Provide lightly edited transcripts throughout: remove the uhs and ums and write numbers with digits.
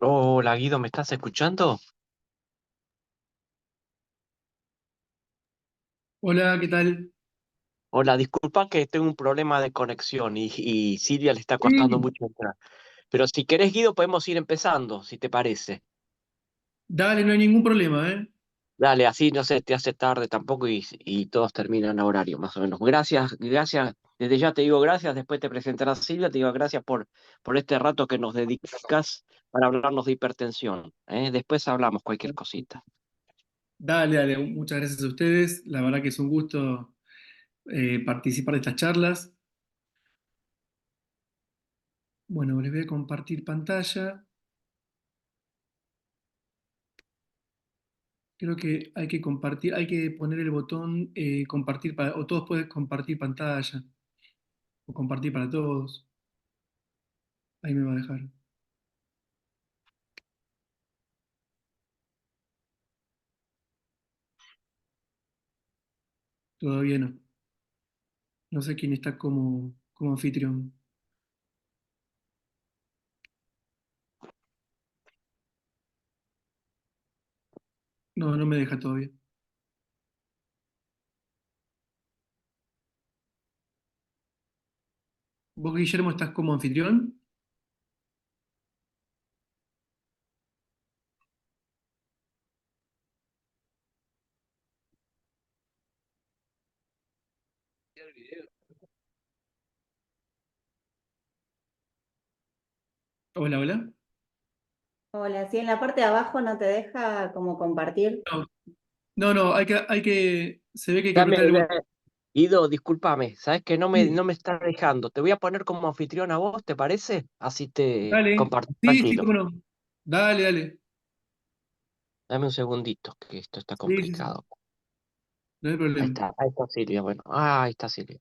Hola Guido, ¿me estás escuchando? Hola, ¿qué tal? Hola, disculpa que tengo un problema de conexión y Silvia le está costando Sí, mucho entrar. Pero si querés, Guido, podemos ir empezando, si te parece. dale, no hay ningún problema, ¿eh? Dale, así no se te hace tarde tampoco y todos terminan a horario, más o menos. Gracias, gracias. Desde ya te digo gracias, después te presentarás Silvia, te digo gracias por este rato que nos dedicas para hablarnos de hipertensión. ¿Eh? Después hablamos cualquier cosita. Dale, dale, muchas gracias a ustedes. La verdad que es un gusto participar de estas charlas. Bueno, les voy a compartir pantalla. Creo que hay que compartir, hay que poner el botón compartir para, o todos pueden compartir pantalla, o compartir para todos. Ahí me va a dejar. Todavía no. No sé quién está como anfitrión. No, no me deja todavía. ¿Vos, Guillermo, estás como anfitrión? Hola, hola. Hola, sí, en la parte de abajo no te deja como compartir. No, no, no, se ve que hay que Dame, apretar el botón. Guido, discúlpame, sabes que Sí, no me está dejando. Te voy a poner como anfitrión a vos, ¿te parece? Así te dale, comparto sí, sí, tranquilo. cómo no. Dale, dale. Dame un segundito, que esto está Sí, sí, sí, complicado. no hay problema. Ahí está Silvia, bueno. Ahí está Silvia.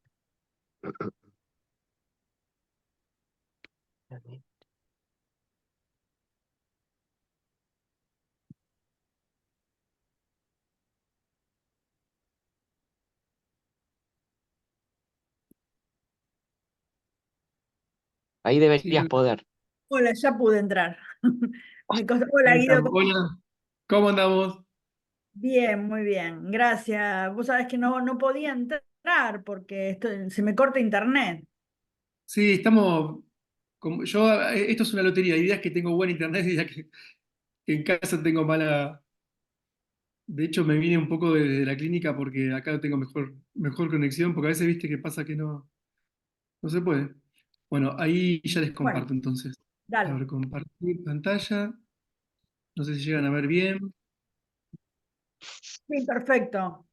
Ahí Sí, deberías poder. Hola, ya pude entrar. Hola ahí Guido, estamos. Hola, ¿cómo andamos? bien, muy bien, gracias. Vos sabés que no podía entrar porque se me corta internet. Sí, estamos. Esto es una lotería. Hay días que tengo buen internet y días que en casa tengo mala. De hecho, me vine un poco de la clínica porque acá tengo mejor conexión, porque a veces viste que pasa que no se puede. Bueno, ahí ya les Bueno, comparto entonces. A dale. ver, compartir pantalla. No sé si llegan a ver bien. Sí, perfecto.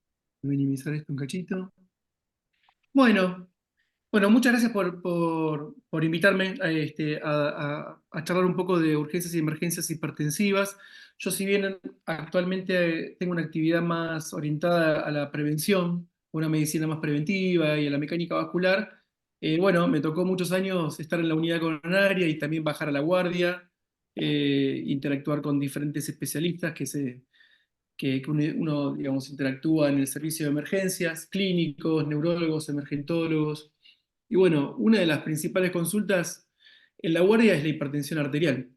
Minimizar esto un cachito. Bueno. Bueno, muchas gracias por invitarme a charlar un poco de urgencias y emergencias hipertensivas. Yo, si bien actualmente tengo una actividad más orientada a la prevención, una medicina más preventiva y a la mecánica vascular, bueno, me tocó muchos años estar en la unidad coronaria y también bajar a la guardia, interactuar con diferentes especialistas que uno, digamos, interactúa en el servicio de emergencias, clínicos, neurólogos, emergentólogos. Y bueno, una de las principales consultas en la guardia es la hipertensión arterial.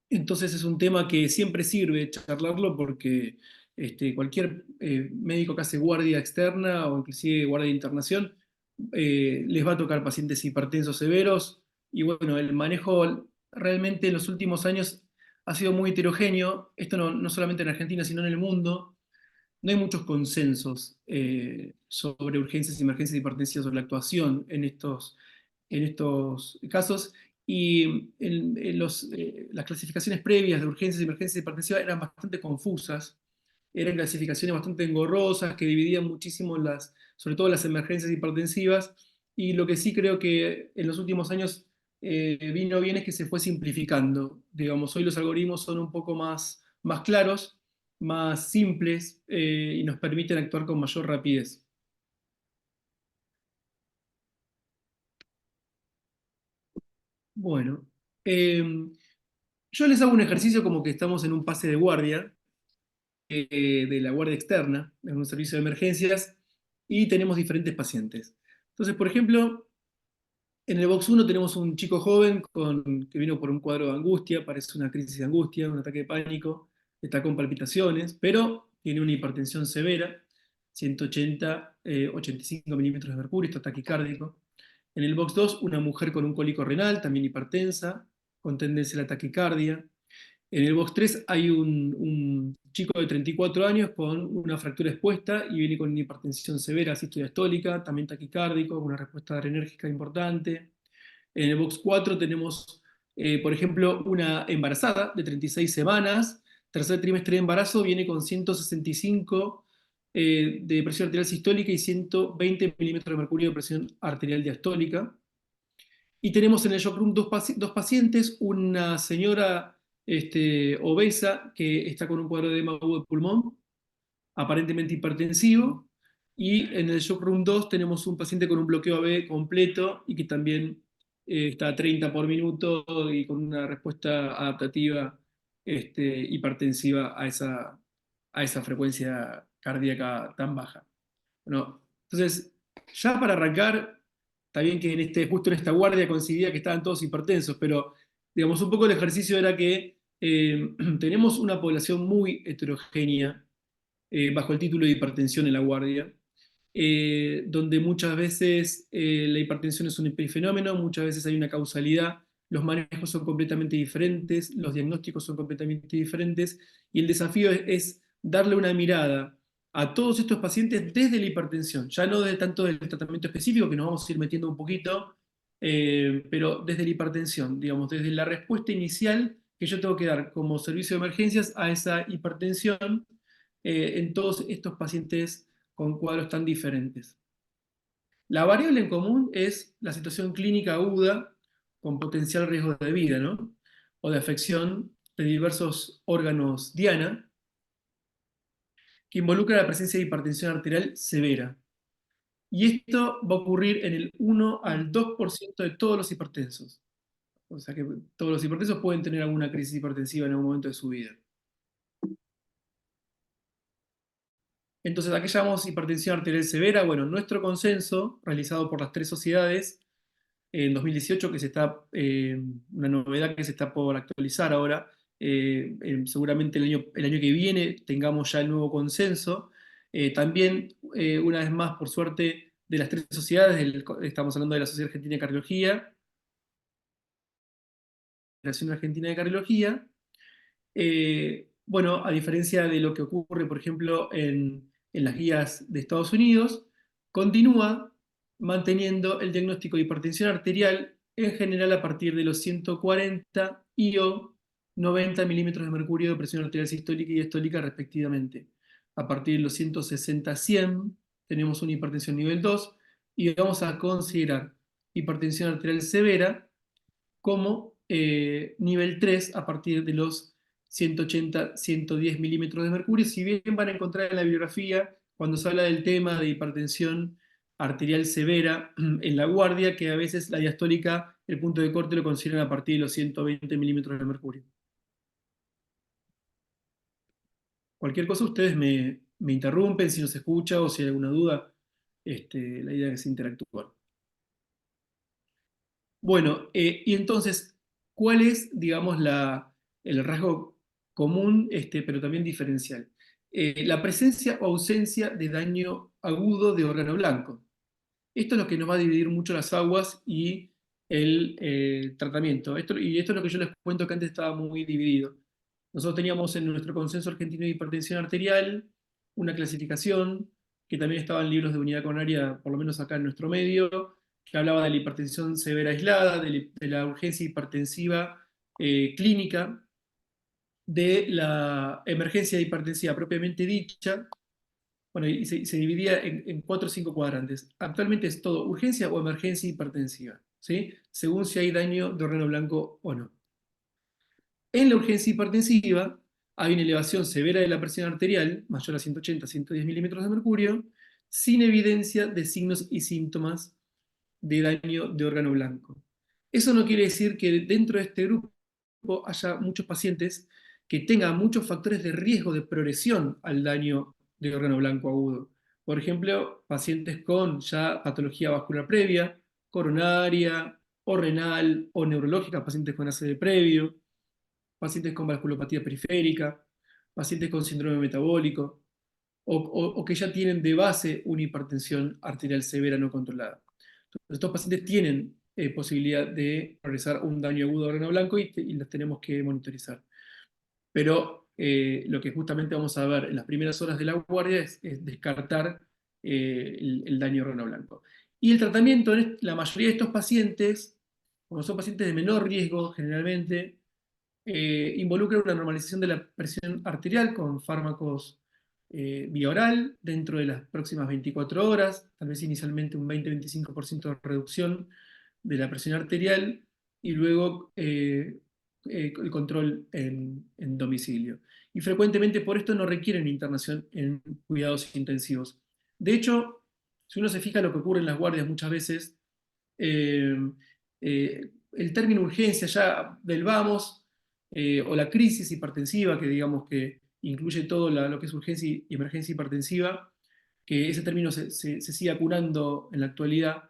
Entonces es un tema que siempre sirve charlarlo porque cualquier médico que hace guardia externa o inclusive guardia de internación les va a tocar pacientes hipertensos severos y bueno, el manejo realmente en los últimos años ha sido muy heterogéneo, esto no solamente en Argentina sino en el mundo. No hay muchos consensos sobre urgencias y emergencias hipertensivas, sobre la actuación en estos casos. Y las clasificaciones previas de urgencias y emergencias hipertensivas eran bastante confusas, eran clasificaciones bastante engorrosas que dividían muchísimo sobre todo las emergencias hipertensivas. Y lo que sí creo que en los últimos años vino bien es que se fue simplificando. Digamos, hoy los algoritmos son un poco más claros, más simples y nos permiten actuar con mayor rapidez. Bueno, eh, yo les hago un ejercicio como que estamos en un pase de guardia, de la guardia externa, en un servicio de emergencias, y tenemos diferentes pacientes. Entonces, por ejemplo, En el box 1 tenemos un chico joven que vino por un cuadro de angustia, parece una crisis de angustia, un ataque de pánico, está con palpitaciones, pero tiene una hipertensión severa, 180, 85 milímetros de mercurio, está taquicárdico. En el box 2, una mujer con un cólico renal, también hipertensa, con tendencia a la taquicardia. En el box 3 hay un chico de 34 años con una fractura expuesta y viene con una hipertensión severa sistólica, también taquicárdico, con una respuesta adrenérgica importante. En el box 4 tenemos, por ejemplo, una embarazada de 36 semanas, tercer trimestre de embarazo, viene con 165 de presión arterial sistólica y 120 milímetros de mercurio de presión arterial diastólica. Y tenemos en el shock room dos pacientes, una señora obesa que está con un cuadro de edema agudo de pulmón, aparentemente hipertensivo, y en el shock room 2 tenemos un paciente con un bloqueo AB completo y que también está a 30 por minuto y con una respuesta adaptativa hipertensiva a esa frecuencia cardíaca tan baja. Bueno, entonces, ya para arrancar, está bien que justo en esta guardia coincidía que estaban todos hipertensos, pero digamos, un poco el ejercicio era que tenemos una población muy heterogénea bajo el título de hipertensión en la guardia, donde muchas veces la hipertensión es un epifenómeno, muchas veces hay una causalidad, los manejos son completamente diferentes, los diagnósticos son completamente diferentes, y el desafío es darle una mirada a todos estos pacientes desde la hipertensión, ya no de tanto del tratamiento específico, que nos vamos a ir metiendo un poquito, pero desde la hipertensión, digamos, desde la respuesta inicial que yo tengo que dar como servicio de emergencias a esa hipertensión en todos estos pacientes con cuadros tan diferentes. La variable en común es la situación clínica aguda con potencial riesgo de vida, ¿no? O de afección de diversos órganos diana, que involucra la presencia de hipertensión arterial severa. Y esto va a ocurrir en el 1 al 2% de todos los hipertensos. O sea que todos los hipertensos pueden tener alguna crisis hipertensiva en algún momento de su vida. Entonces, ¿a qué llamamos hipertensión arterial severa? Bueno, nuestro consenso, realizado por las 3 sociedades en 2018, que una novedad que se está por actualizar ahora, seguramente el año que viene tengamos ya el nuevo consenso. También, una vez más, por suerte, de las 3 sociedades, estamos hablando de la Sociedad Argentina de Cardiología, la Federación Argentina de Cardiología. Bueno, a diferencia de lo que ocurre, por ejemplo, en las guías de Estados Unidos, continúa manteniendo el diagnóstico de hipertensión arterial en general a partir de los 140 y o 90 milímetros de mercurio de presión arterial sistólica y diastólica respectivamente. A partir de los 160-100 tenemos una hipertensión nivel 2 y vamos a considerar hipertensión arterial severa como nivel 3 a partir de los 180-110 milímetros de mercurio. Si bien van a encontrar en la bibliografía, cuando se habla del tema de hipertensión arterial severa en la guardia, que a veces la diastólica, el punto de corte lo consideran a partir de los 120 milímetros de mercurio. Cualquier cosa ustedes me interrumpen si no se escucha o si hay alguna duda. La idea es interactuar. Bueno, y entonces, ¿cuál es, digamos, el rasgo común, pero también diferencial? La presencia o ausencia de daño agudo de órgano blanco. Esto es lo que nos va a dividir mucho las aguas y el tratamiento. Y esto es lo que yo les cuento que antes estaba muy dividido. Nosotros teníamos en nuestro Consenso Argentino de Hipertensión Arterial una clasificación que también estaba en libros de unidad coronaria, por lo menos acá en nuestro medio, que hablaba de la hipertensión severa aislada, de la urgencia hipertensiva clínica, de la emergencia hipertensiva propiamente dicha. Bueno, y se dividía en 4 o 5 cuadrantes. Actualmente es todo urgencia o emergencia hipertensiva, ¿sí? Según si hay daño de órgano blanco o no. En la urgencia hipertensiva hay una elevación severa de la presión arterial, mayor a 180-110 milímetros de mercurio, sin evidencia de signos y síntomas de daño de órgano blanco. Eso no quiere decir que dentro de este grupo haya muchos pacientes que tengan muchos factores de riesgo de progresión al daño de órgano blanco agudo. Por ejemplo, pacientes con ya patología vascular previa, coronaria, o renal o neurológica, pacientes con ACV previo, pacientes con vasculopatía periférica, pacientes con síndrome metabólico, o que ya tienen de base una hipertensión arterial severa no controlada. Entonces, estos pacientes tienen posibilidad de progresar un daño agudo de órgano blanco y los tenemos que monitorizar. Pero lo que justamente vamos a ver en las primeras horas de la guardia es descartar el daño de órgano blanco. Y el tratamiento en la mayoría de estos pacientes, como son pacientes de menor riesgo generalmente, involucra una normalización de la presión arterial con fármacos vía oral dentro de las próximas 24 horas, tal vez inicialmente un 20-25% de reducción de la presión arterial y luego el control en domicilio. Y frecuentemente por esto no requieren internación en cuidados intensivos. De hecho, si uno se fija en lo que ocurre en las guardias muchas veces, eh, el término urgencia ya del vamos, o la crisis hipertensiva, que digamos que incluye todo lo que es urgencia y emergencia hipertensiva, que ese término se sigue acunando en la actualidad,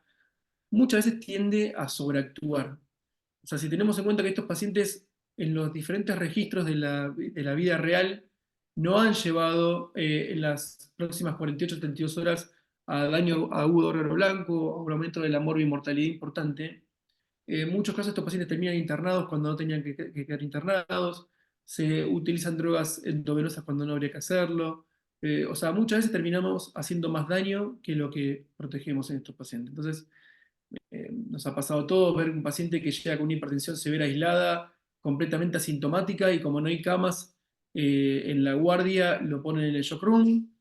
muchas veces tiende a sobreactuar. O sea, si tenemos en cuenta que estos pacientes en los diferentes registros de la vida real no han llevado en las próximas 48-72 horas a daño agudo órgano blanco, a un aumento de la morbimortalidad importante, en muchos casos estos pacientes terminan internados cuando no tenían que quedar internados, se utilizan drogas endovenosas cuando no habría que hacerlo, o sea, muchas veces terminamos haciendo más daño que lo que protegemos en estos pacientes. Entonces, nos ha pasado todo ver un paciente que llega con una hipertensión severa aislada, completamente asintomática, y como no hay camas en la guardia, lo ponen en el shock room,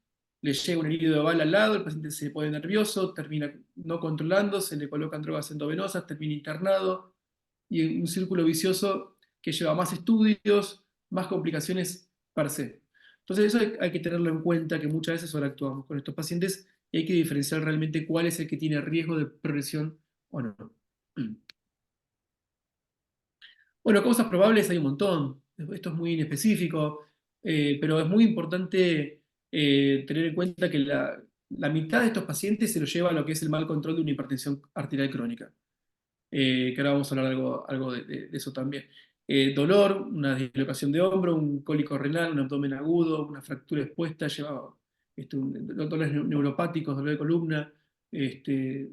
le llega un herido de bala al lado, el paciente se pone nervioso, termina no controlando, se le colocan drogas endovenosas, termina internado, y un círculo vicioso que lleva más estudios, más complicaciones per se. Entonces eso hay que tenerlo en cuenta, que muchas veces sobreactuamos con estos pacientes y hay que diferenciar realmente cuál es el que tiene riesgo de progresión o no. Bueno, causas probables hay un montón. Esto es muy inespecífico, pero es muy importante tener en cuenta que la mitad de estos pacientes se lo lleva a lo que es el mal control de una hipertensión arterial crónica. Que ahora vamos a hablar algo de eso también. Dolor, una dislocación de hombro, un cólico renal, un abdomen agudo, una fractura expuesta, lleva dolores neuropáticos, dolor de columna,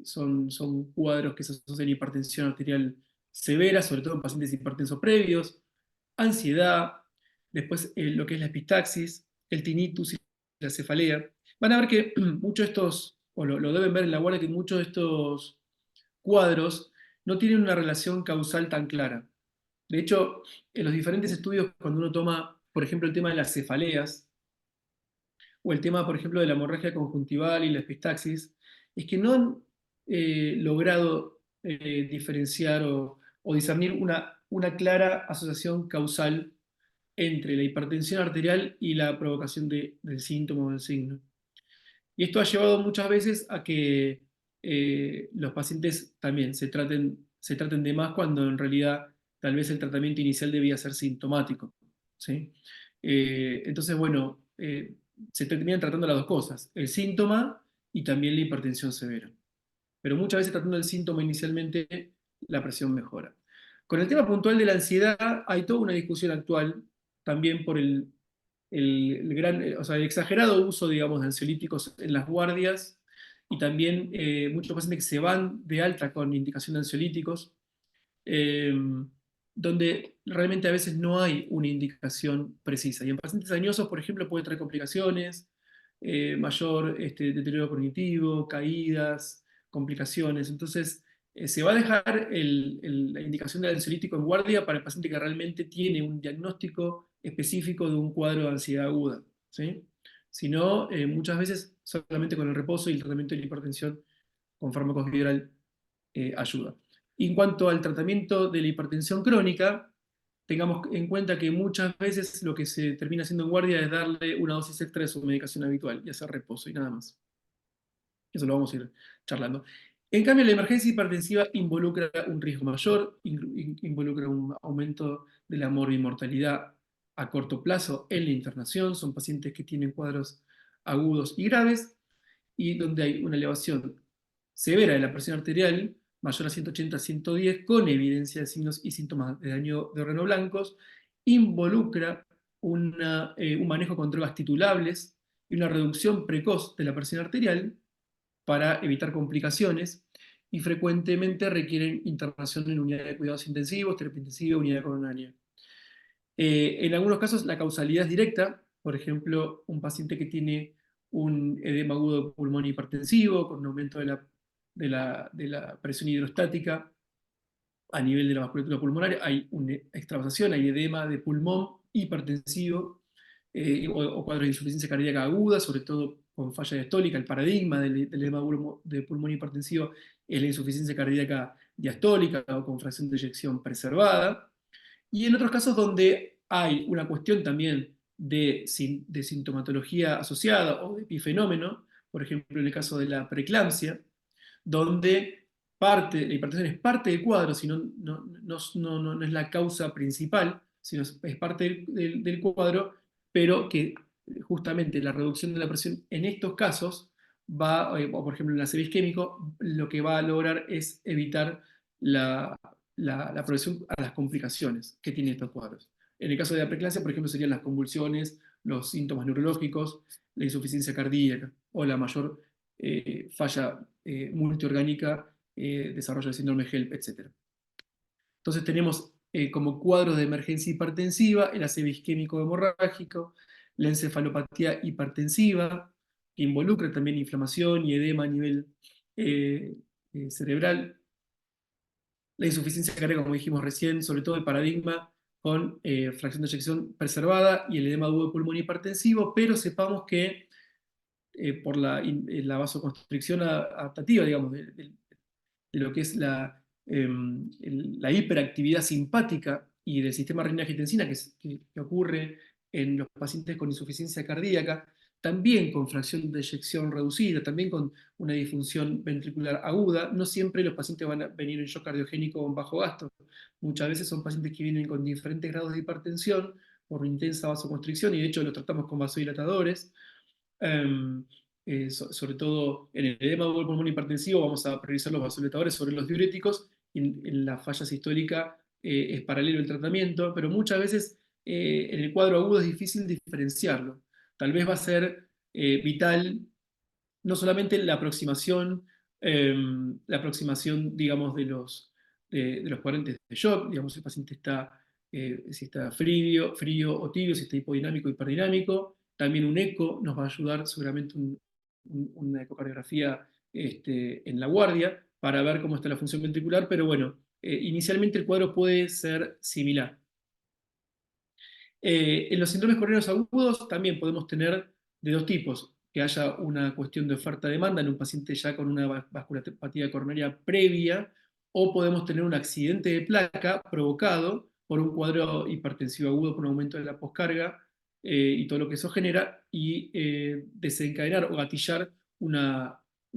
son cuadros que se asocian a hipertensión arterial severa, sobre todo en pacientes hipertensos previos, ansiedad, después lo que es la epistaxis, el tinnitus y la cefalea. Van a ver que muchos de estos, o lo deben ver en la guardia, que muchos de estos cuadros no tienen una relación causal tan clara. De hecho, en los diferentes estudios, cuando uno toma, por ejemplo, el tema de las cefaleas, o el tema, por ejemplo, de la hemorragia conjuntival y la epistaxis, es que no han logrado diferenciar o discernir una clara asociación causal entre la hipertensión arterial y la provocación del síntoma o del signo. Y esto ha llevado muchas veces a que los pacientes también se traten de más cuando en realidad tal vez el tratamiento inicial debía ser sintomático. ¿Sí? Entonces, bueno, se terminan tratando las dos cosas, el síntoma y también la hipertensión severa. Pero muchas veces tratando el síntoma inicialmente, la presión mejora. Con el tema puntual de la ansiedad, hay toda una discusión actual, también por el exagerado uso, digamos, de ansiolíticos en las guardias, y también muchos pacientes que se van de alta con indicación de ansiolíticos, eh, donde realmente a veces no hay una indicación precisa. Y en pacientes añosos, por ejemplo, puede traer complicaciones, mayor deterioro cognitivo, caídas, complicaciones. Entonces, se va a dejar la indicación del ansiolítico en guardia para el paciente que realmente tiene un diagnóstico específico de un cuadro de ansiedad aguda. ¿Sí? Si no, muchas veces solamente con el reposo y el tratamiento de la hipertensión con fármacos vía ayuda. Y en cuanto al tratamiento de la hipertensión crónica, tengamos en cuenta que muchas veces lo que se termina haciendo en guardia es darle una dosis extra de su medicación habitual y hacer reposo y nada más. Eso lo vamos a ir charlando. En cambio, la emergencia hipertensiva involucra un riesgo mayor, involucra un aumento de la morbimortalidad a corto plazo en la internación. Son pacientes que tienen cuadros agudos y graves y donde hay una elevación severa de la presión arterial, mayor a 180-110 con evidencia de signos y síntomas de daño de órganos blancos, involucra un manejo con drogas titulables y una reducción precoz de la presión arterial para evitar complicaciones, y frecuentemente requieren internación en unidad de cuidados intensivos, terapia intensiva, unidad coronaria. En algunos casos la causalidad es directa, por ejemplo, un paciente que tiene un edema agudo de pulmón hipertensivo con un aumento de la presión hidrostática a nivel de la vasculatura pulmonar, hay una extravasación, hay edema de pulmón hipertensivo, o cuadros de insuficiencia cardíaca aguda, sobre todo con falla diastólica. El paradigma del edema de pulmón hipertensivo es la insuficiencia cardíaca diastólica o con fracción de eyección preservada. Y en otros casos donde hay una cuestión también de sintomatología asociada o de epifenómeno, por ejemplo en el caso de la preeclampsia, donde la hipertensión es parte del cuadro, sino no es la causa principal, sino es parte del cuadro, pero que justamente la reducción de la presión en estos casos va, o por ejemplo en el ACV isquémico, lo que va a lograr es evitar la progresión a las complicaciones que tienen estos cuadros. En el caso de la preeclampsia, por ejemplo, serían las convulsiones, los síntomas neurológicos, la insuficiencia cardíaca o la mayor falla multiorgánica, desarrollo del síndrome HELP, etc. Entonces tenemos como cuadros de emergencia hipertensiva el ACV isquémico hemorrágico, la encefalopatía hipertensiva, que involucra también inflamación y edema a nivel cerebral, la insuficiencia cardíaca, como dijimos recién, sobre todo el paradigma con fracción de eyección preservada y el edema agudo de pulmón hipertensivo, pero sepamos que por la vasoconstricción adaptativa, digamos, de lo que es la hiperactividad simpática y del sistema renina-angiotensina que ocurre en los pacientes con insuficiencia cardíaca, también con fracción de eyección reducida, también con una disfunción ventricular aguda. No siempre los pacientes van a venir en shock cardiogénico o en bajo gasto. Muchas veces son pacientes que vienen con diferentes grados de hipertensión por intensa vasoconstricción, y de hecho los tratamos con vasodilatadores. Sobre todo en el edema del pulmón hipertensivo vamos a priorizar los vasodilatadores sobre los diuréticos, y en la falla sistólica es paralelo el tratamiento, pero muchas veces en el cuadro agudo es difícil diferenciarlo. Tal vez va a ser vital no solamente la aproximación, digamos, de los cuadrantes de shock, digamos, si el paciente está, si está frío o tibio, si está hipodinámico o hiperdinámico. También un eco nos va a ayudar, seguramente una ecocardiografía en la guardia, para ver cómo está la función ventricular, pero bueno, inicialmente el cuadro puede ser similar. En los síndromes coronarios agudos también podemos tener de dos tipos: que haya una cuestión de oferta-demanda en un paciente ya con una vasculopatía coronaria previa, o podemos tener un accidente de placa provocado por un cuadro hipertensivo agudo con aumento de la poscarga y todo lo que eso genera, y desencadenar o gatillar un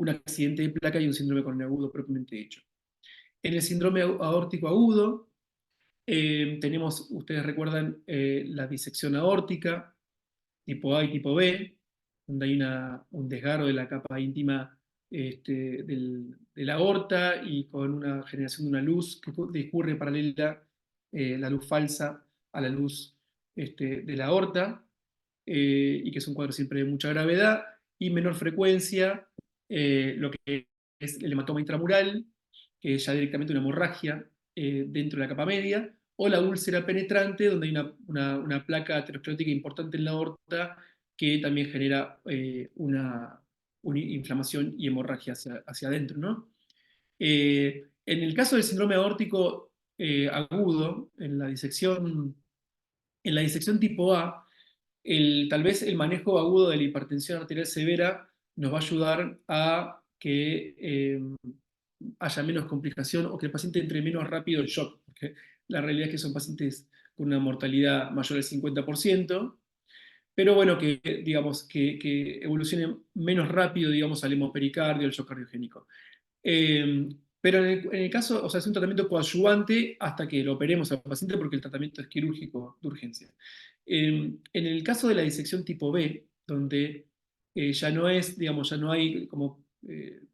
accidente de placa y un síndrome coronario agudo propiamente dicho. En el síndrome aórtico agudo, tenemos, ustedes recuerdan, la disección aórtica, tipo A y tipo B, donde hay un desgarro de la capa íntima de la aorta, y con una generación de una luz que discurre paralela, la luz falsa a la luz de la aorta, y que es un cuadro siempre de mucha gravedad y menor frecuencia, lo que es el hematoma intramural, que es ya directamente una hemorragia dentro de la capa media, o la úlcera penetrante, donde hay una placa aterosclerótica importante en la aorta que también genera una inflamación y hemorragia hacia adentro, ¿no? En el caso del síndrome aórtico agudo, en la disección tipo A, tal vez el manejo agudo de la hipertensión arterial severa nos va a ayudar a que haya menos complicación, o que el paciente entre menos rápido en shock, porque la realidad es que son pacientes con una mortalidad mayor del 50%, pero bueno, digamos, que evolucione menos rápido, digamos, al hemopericardio, al shock cardiogénico. Pero en el caso, o sea, es un tratamiento coadyuvante hasta que lo operemos al paciente, porque el tratamiento es quirúrgico de urgencia. En el caso de la disección tipo B, donde ya no es, digamos, ya no hay como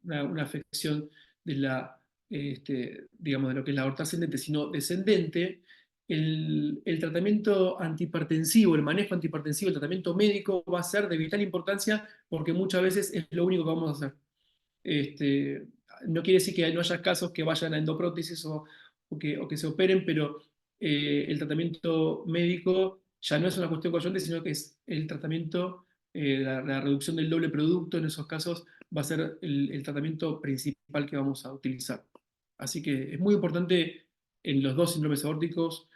una afección de la digamos, de lo que es la aorta ascendente, sino descendente, el tratamiento antihipertensivo, el manejo antihipertensivo, el tratamiento médico va a ser de vital importancia porque muchas veces es lo único que vamos a hacer. Este, no quiere decir que no haya casos que vayan a endoprótesis o que se operen, pero el tratamiento médico ya no es una cuestión coyuntural, sino que es el tratamiento, la reducción del doble producto en esos casos va a ser el tratamiento principal que vamos a utilizar. Así que es muy importante en los dos síndromes aórticos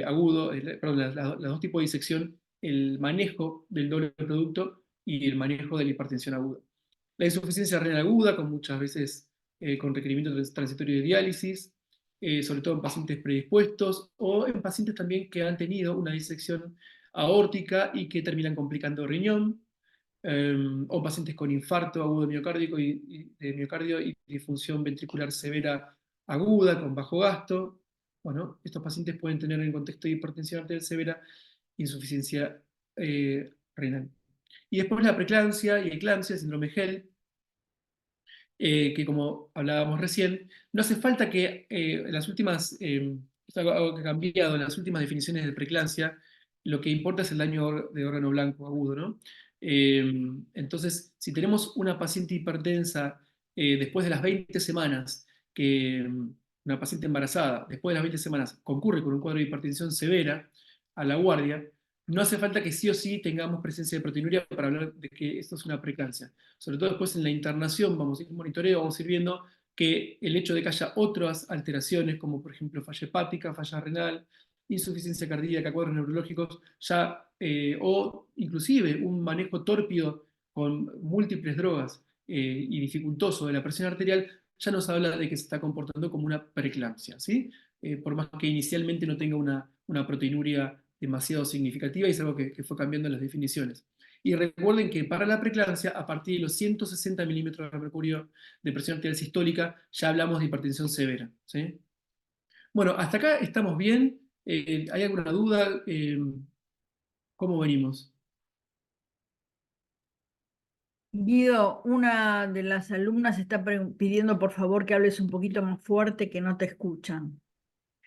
agudos, perdón, los dos tipos de disección, el manejo del doble producto y el manejo de la hipertensión aguda. La insuficiencia renal aguda, con muchas veces con requerimiento transitorio de diálisis, sobre todo en pacientes predispuestos o en pacientes también que han tenido una disección aórtica y que terminan complicando riñón, o pacientes con infarto agudo de miocardio y disfunción ventricular severa aguda con bajo gasto. Bueno, estos pacientes pueden tener en contexto de hipertensión arterial severa insuficiencia renal. Y después la preeclampsia y eclampsia, síndrome HELL, que como hablábamos recién, no hace falta que en las últimas, es algo que ha cambiado, en las últimas definiciones de preeclampsia, lo que importa es el daño de órgano blanco agudo, ¿no? Entonces, si tenemos una paciente hipertensa después de las 20 semanas, una paciente embarazada, después de las 20 semanas concurre con un cuadro de hipertensión severa a la guardia, no hace falta que sí o sí tengamos presencia de proteinuria para hablar de que esto es una preeclampsia. Sobre todo después en la internación, vamos a ir en monitoreo, vamos a ir viendo que el hecho de que haya otras alteraciones, como por ejemplo falla hepática, falla renal, insuficiencia cardíaca, cuadros neurológicos, o inclusive un manejo tórpido con múltiples drogas y dificultoso de la presión arterial, ya nos habla de que se está comportando como una preeclampsia, ¿sí? Por más que inicialmente no tenga una proteinuria demasiado significativa, y es algo que fue cambiando en las definiciones. Y recuerden que para la preeclampsia, a partir de los 160 milímetros de mercurio de presión arterial sistólica, ya hablamos de hipertensión severa, ¿sí? Bueno, hasta acá estamos bien. ¿Hay alguna duda? ¿Cómo venimos? Guido, una de las alumnas está pidiendo por favor que hables un poquito más fuerte, que no te escuchan.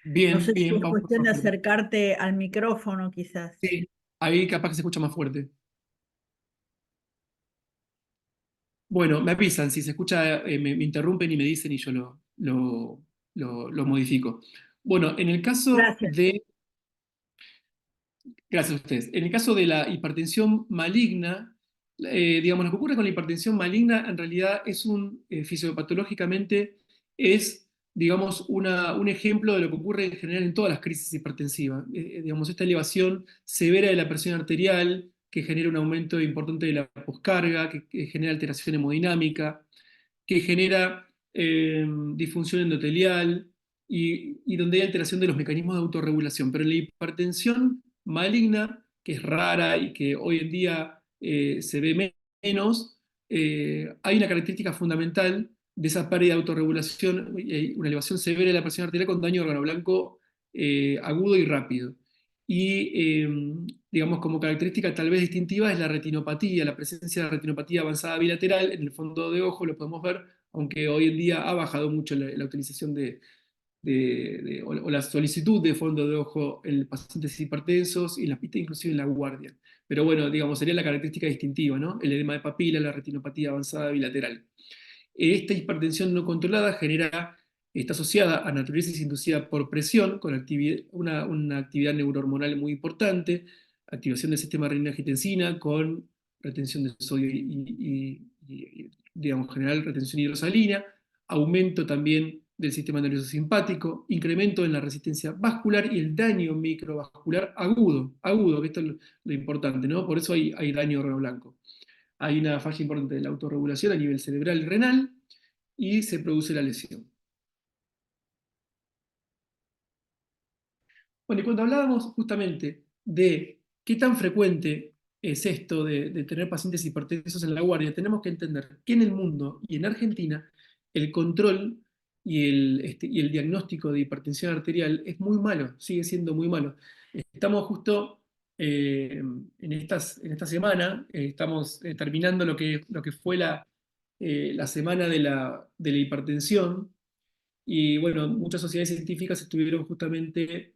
No Bien, sé si bien, es vamos cuestión por de favor. acercarte al micrófono, quizás. Sí, ahí capaz que se escucha más fuerte. Bueno, me avisan, si se escucha, me interrumpen y me dicen y yo lo modifico. Bueno, en el caso Gracias. de Gracias a ustedes. En el caso de la hipertensión maligna, digamos, lo que ocurre con la hipertensión maligna en realidad es fisiopatológicamente, es, digamos, un ejemplo de lo que ocurre en general en todas las crisis hipertensivas. Digamos, esta elevación severa de la presión arterial que genera un aumento importante de la poscarga, que genera alteración hemodinámica, que genera disfunción endotelial y donde hay alteración de los mecanismos de autorregulación. Pero en la hipertensión maligna, que es rara y que hoy en día se ve menos, hay una característica fundamental de esa pérdida de autorregulación, una elevación severa de la presión arterial con daño de órgano blanco agudo y rápido. Y, digamos, como característica tal vez distintiva es la retinopatía, la presencia de retinopatía avanzada bilateral en el fondo de ojo, lo podemos ver, aunque hoy en día ha bajado mucho la utilización o la solicitud de fondo de ojo en pacientes hipertensos y inclusive en la guardia. Pero bueno, digamos, sería la característica distintiva, ¿no? El edema de papila, la retinopatía avanzada bilateral. Esta hipertensión no controlada está asociada a natriuresis inducida por presión, con una actividad neurohormonal muy importante, activación del sistema renina-angiotensina, con retención de sodio digamos, en general, retención hidrosalina, aumento también del sistema nervioso simpático, incremento en la resistencia vascular y el daño microvascular agudo, que esto es lo importante, ¿no? Por eso hay daño órgano blanco. Hay una falla importante de la autorregulación a nivel cerebral y renal y se produce la lesión. Bueno, y cuando hablábamos justamente de qué tan frecuente es esto de tener pacientes hipertensos en la guardia, tenemos que entender que en el mundo y en Argentina el control y el diagnóstico de hipertensión arterial es muy malo, sigue siendo muy malo. Estamos justo en esta semana, estamos terminando lo que fue la semana de la hipertensión, Y bueno, muchas sociedades científicas estuvieron justamente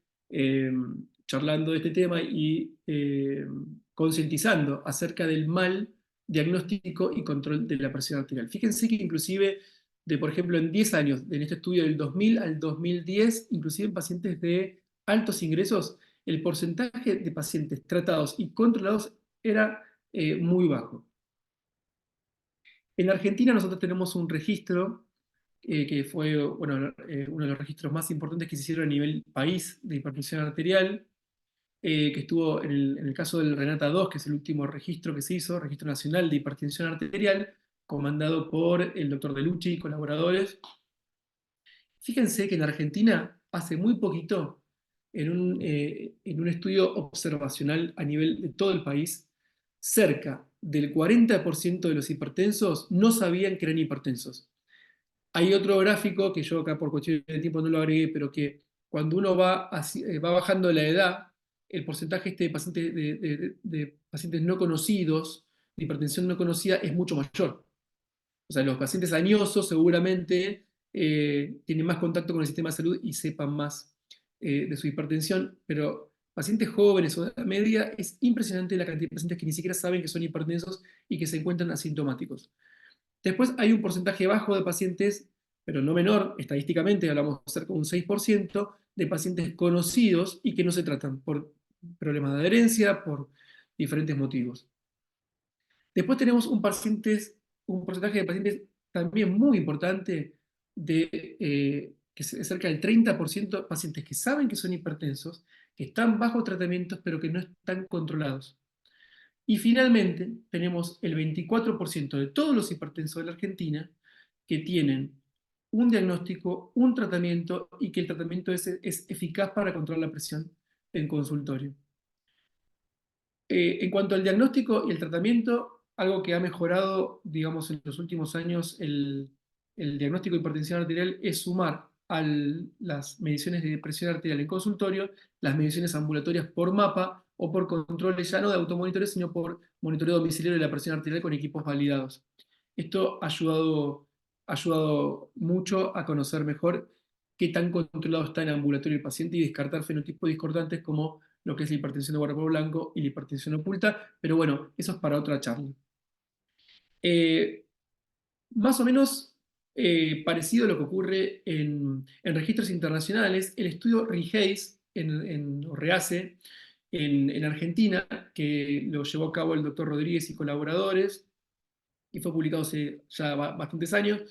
charlando de este tema y concientizando acerca del mal diagnóstico y control de la presión arterial. Fíjense que inclusive, por ejemplo, en 10 años, en este estudio del 2000 al 2010, inclusive en pacientes de altos ingresos, el porcentaje de pacientes tratados y controlados era muy bajo. En Argentina nosotros tenemos un registro que fue bueno, uno de los registros más importantes que se hicieron a nivel país de hipertensión arterial, que estuvo en el caso del Renata 2, que es el último registro que se hizo, Registro Nacional de Hipertensión Arterial, comandado por el doctor Delucci y colaboradores. Fíjense que en Argentina, hace muy poquito, en un estudio observacional a nivel de todo el país, cerca del 40% de los hipertensos no sabían que eran hipertensos. Hay otro gráfico que yo acá por cuestiones de tiempo no lo agregué, pero que cuando uno va bajando la edad, el porcentaje de pacientes, de pacientes no conocidos, de hipertensión no conocida, es mucho mayor. O sea, los pacientes añosos seguramente tienen más contacto con el sistema de salud y sepan más de su hipertensión, pero pacientes jóvenes o de edad media es impresionante la cantidad de pacientes que ni siquiera saben que son hipertensos y que se encuentran asintomáticos. Después hay un porcentaje bajo de pacientes, pero no menor, estadísticamente hablamos cerca de un 6%, de pacientes conocidos y que no se tratan por problemas de adherencia, por diferentes motivos. Después tenemos un porcentaje de pacientes también muy importante, que es cerca del 30% de pacientes que saben que son hipertensos, que están bajo tratamientos, pero que no están controlados. Y finalmente, tenemos el 24% de todos los hipertensos de la Argentina que tienen un diagnóstico, un tratamiento y que el tratamiento es eficaz para controlar la presión en consultorio. En cuanto al diagnóstico y el tratamiento, algo que ha mejorado, digamos, en los últimos años el diagnóstico de hipertensión arterial es sumar a las mediciones de presión arterial en consultorio, las mediciones ambulatorias por mapa o por controles ya no de automonitoreo, sino por monitoreo domiciliario de la presión arterial con equipos validados. Esto ha ayudado mucho a conocer mejor qué tan controlado está en ambulatorio el paciente y descartar fenotipos discordantes como lo que es la hipertensión de guardapolvo blanco y la hipertensión oculta, pero bueno, eso es para otra charla. Más o menos parecido a lo que ocurre en registros internacionales, el estudio REHACE, o REACE, en Argentina, que lo llevó a cabo el doctor Rodríguez y colaboradores, y fue publicado hace ya bastantes años,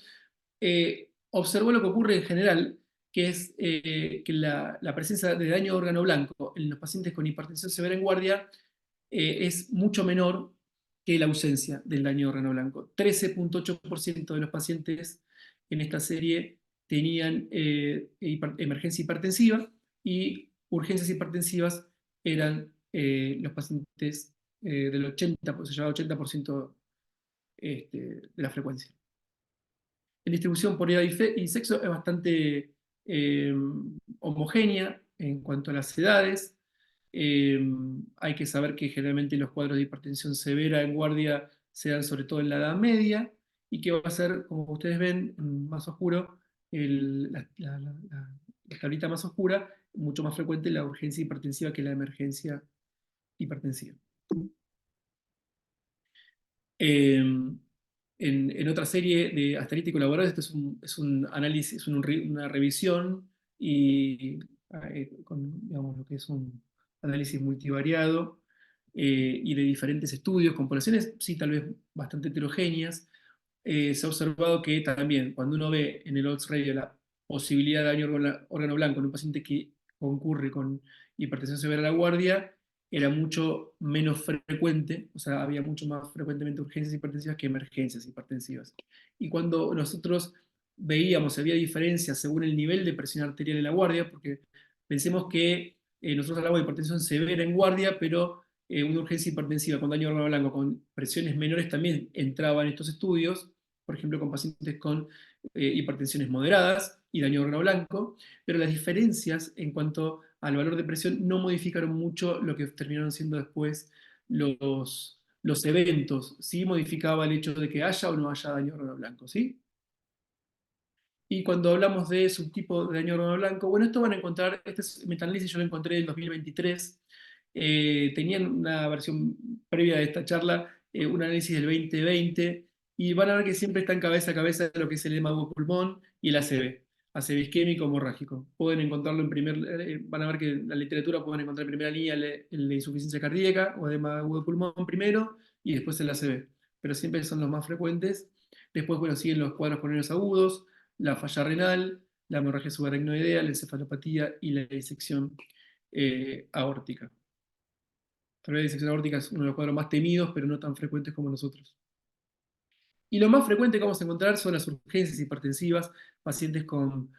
observó lo que ocurre en general, que es que la presencia de daño de órgano blanco en los pacientes con hipertensión severa en guardia es mucho menor que la ausencia del daño de órgano blanco. 13,8% de los pacientes en esta serie tenían emergencia hipertensiva y urgencias hipertensivas eran los pacientes del 80%, se llevaba 80% de la frecuencia. En distribución por edad y sexo es bastante homogénea en cuanto a las edades. Hay que saber que generalmente los cuadros de hipertensión severa en guardia se dan sobre todo en la edad media y que va a ser, como ustedes ven, más oscuro, la tablita más oscura, mucho más frecuente la urgencia hipertensiva que la emergencia hipertensiva. En otra serie de Asterity y colaboradores, esto es un análisis, una revisión con digamos, lo que es un análisis multivariado y de diferentes estudios, con poblaciones, sí, tal vez bastante heterogéneas. Se ha observado que también cuando uno ve en el odds ratio la posibilidad de daño órgano blanco en un paciente que concurre con hipertensión severa a la guardia, era mucho menos frecuente, o sea, había mucho más frecuentemente urgencias hipertensivas que emergencias hipertensivas. Y cuando nosotros veíamos, había diferencias según el nivel de presión arterial en la guardia, porque pensemos que nosotros hablamos de hipertensión severa en guardia, pero una urgencia hipertensiva con daño de órgano blanco con presiones menores también entraba en estos estudios, por ejemplo, con pacientes con hipertensiones moderadas y daño de órgano blanco, pero las diferencias en cuanto al valor de presión no modificaron mucho lo que terminaron siendo después los eventos. Sí modificaba el hecho de que haya o no haya daño de órgano blanco, ¿sí? Y cuando hablamos de subtipo de daño órgano blanco, bueno, esto van a encontrar, este metaanálisis yo lo encontré en 2023, tenían una versión previa de esta charla, un análisis del 2020, y van a ver que siempre están cabeza a cabeza lo que es el edema de pulmón y el ACV isquémico hemorrágico. Pueden encontrarlo van a ver que en la literatura pueden encontrar en primera línea la insuficiencia cardíaca o edema agudo de pulmón primero, y después el ACV, pero siempre son los más frecuentes. Después, bueno, siguen los cuadros coronarios agudos, la falla renal, la hemorragia subaracnoidea, la encefalopatía y la disección aórtica. Tal vez la disección aórtica es uno de los cuadros más temidos, pero no tan frecuentes como los otros. Y lo más frecuente que vamos a encontrar son las urgencias hipertensivas, pacientes con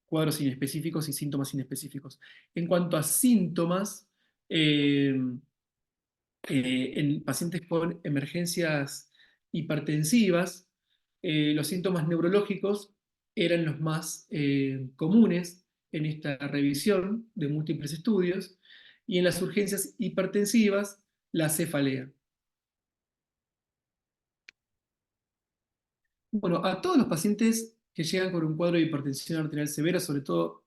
cuadros inespecíficos y síntomas inespecíficos. En cuanto a síntomas, en pacientes con emergencias hipertensivas, los síntomas neurológicos eran los más comunes en esta revisión de múltiples estudios, y en las urgencias hipertensivas, la cefalea. Bueno, a todos los pacientes que llegan con un cuadro de hipertensión arterial severa, sobre todo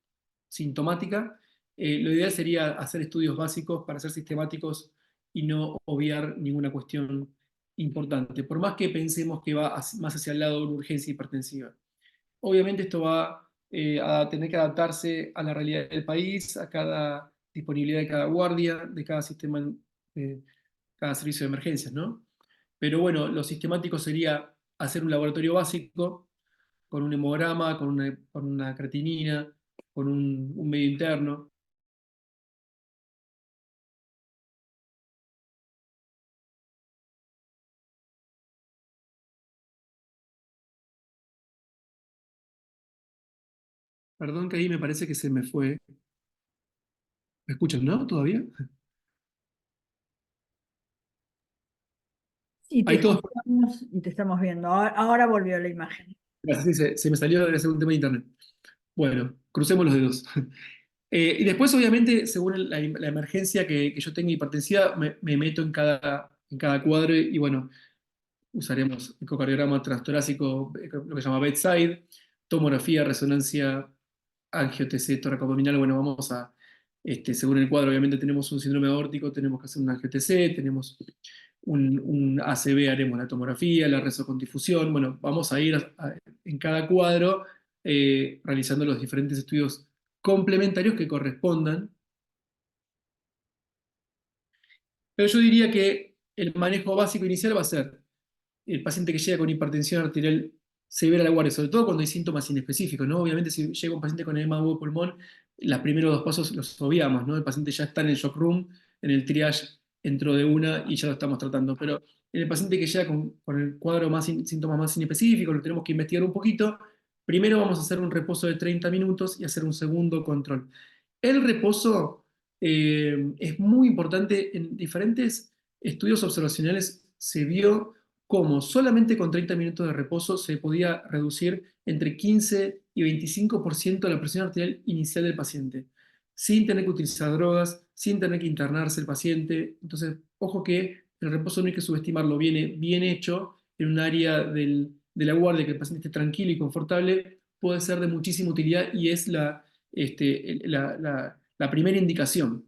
sintomática, lo ideal sería hacer estudios básicos para ser sistemáticos y no obviar ninguna cuestión importante, por más que pensemos que va más hacia el lado de una urgencia hipertensiva. Obviamente esto va a tener que adaptarse a la realidad del país, a cada disponibilidad de cada guardia, de cada sistema, cada servicio de emergencias, ¿no? Pero bueno, lo sistemático sería hacer un laboratorio básico con un hemograma, con una creatinina, con un medio interno. Perdón que ahí me parece que se me fue. ¿Me escuchan, no? ¿Todavía? Sí, te Ahí todos. escuchamos y te estamos viendo. Ahora volvió la imagen. Gracias, sí, se me salió de hacer un tema de internet. Bueno, crucemos los dedos. Y después, obviamente, según la emergencia que yo tenga hipertensiva, me meto en cada cuadro y bueno, usaremos ecocardiograma transtorácico, lo que se llama bedside, tomografía, resonancia, angio-TC toracoabdominal. Bueno, vamos a, según el cuadro, obviamente tenemos un síndrome aórtico, tenemos que hacer un angio-TC, tenemos un ACV, haremos la tomografía, la rezo con difusión. Bueno, vamos a ir en cada cuadro realizando los diferentes estudios complementarios que correspondan. Pero yo diría que el manejo básico inicial va a ser el paciente que llega con hipertensión arterial severa a la guardia, sobre todo cuando hay síntomas inespecíficos, ¿no? Obviamente, si llega un paciente con edema agudo de pulmón, los primeros dos pasos los obviamos, ¿no? El paciente ya está en el shock room, en el triage, entró de una y ya lo estamos tratando. Pero en el paciente que llega con el cuadro más síntomas más inespecíficos, lo tenemos que investigar un poquito. Primero vamos a hacer un reposo de 30 minutos y hacer un segundo control. El reposo es muy importante. En diferentes estudios observacionales se vio cómo solamente con 30 minutos de reposo se podía reducir entre 15 y 25% la presión arterial inicial del paciente, sin tener que utilizar drogas, sin tener que internarse el paciente. Entonces, ojo que el reposo no hay que subestimarlo, viene bien hecho en un área de la guardia, que el paciente esté tranquilo y confortable, puede ser de muchísima utilidad y es la primera indicación.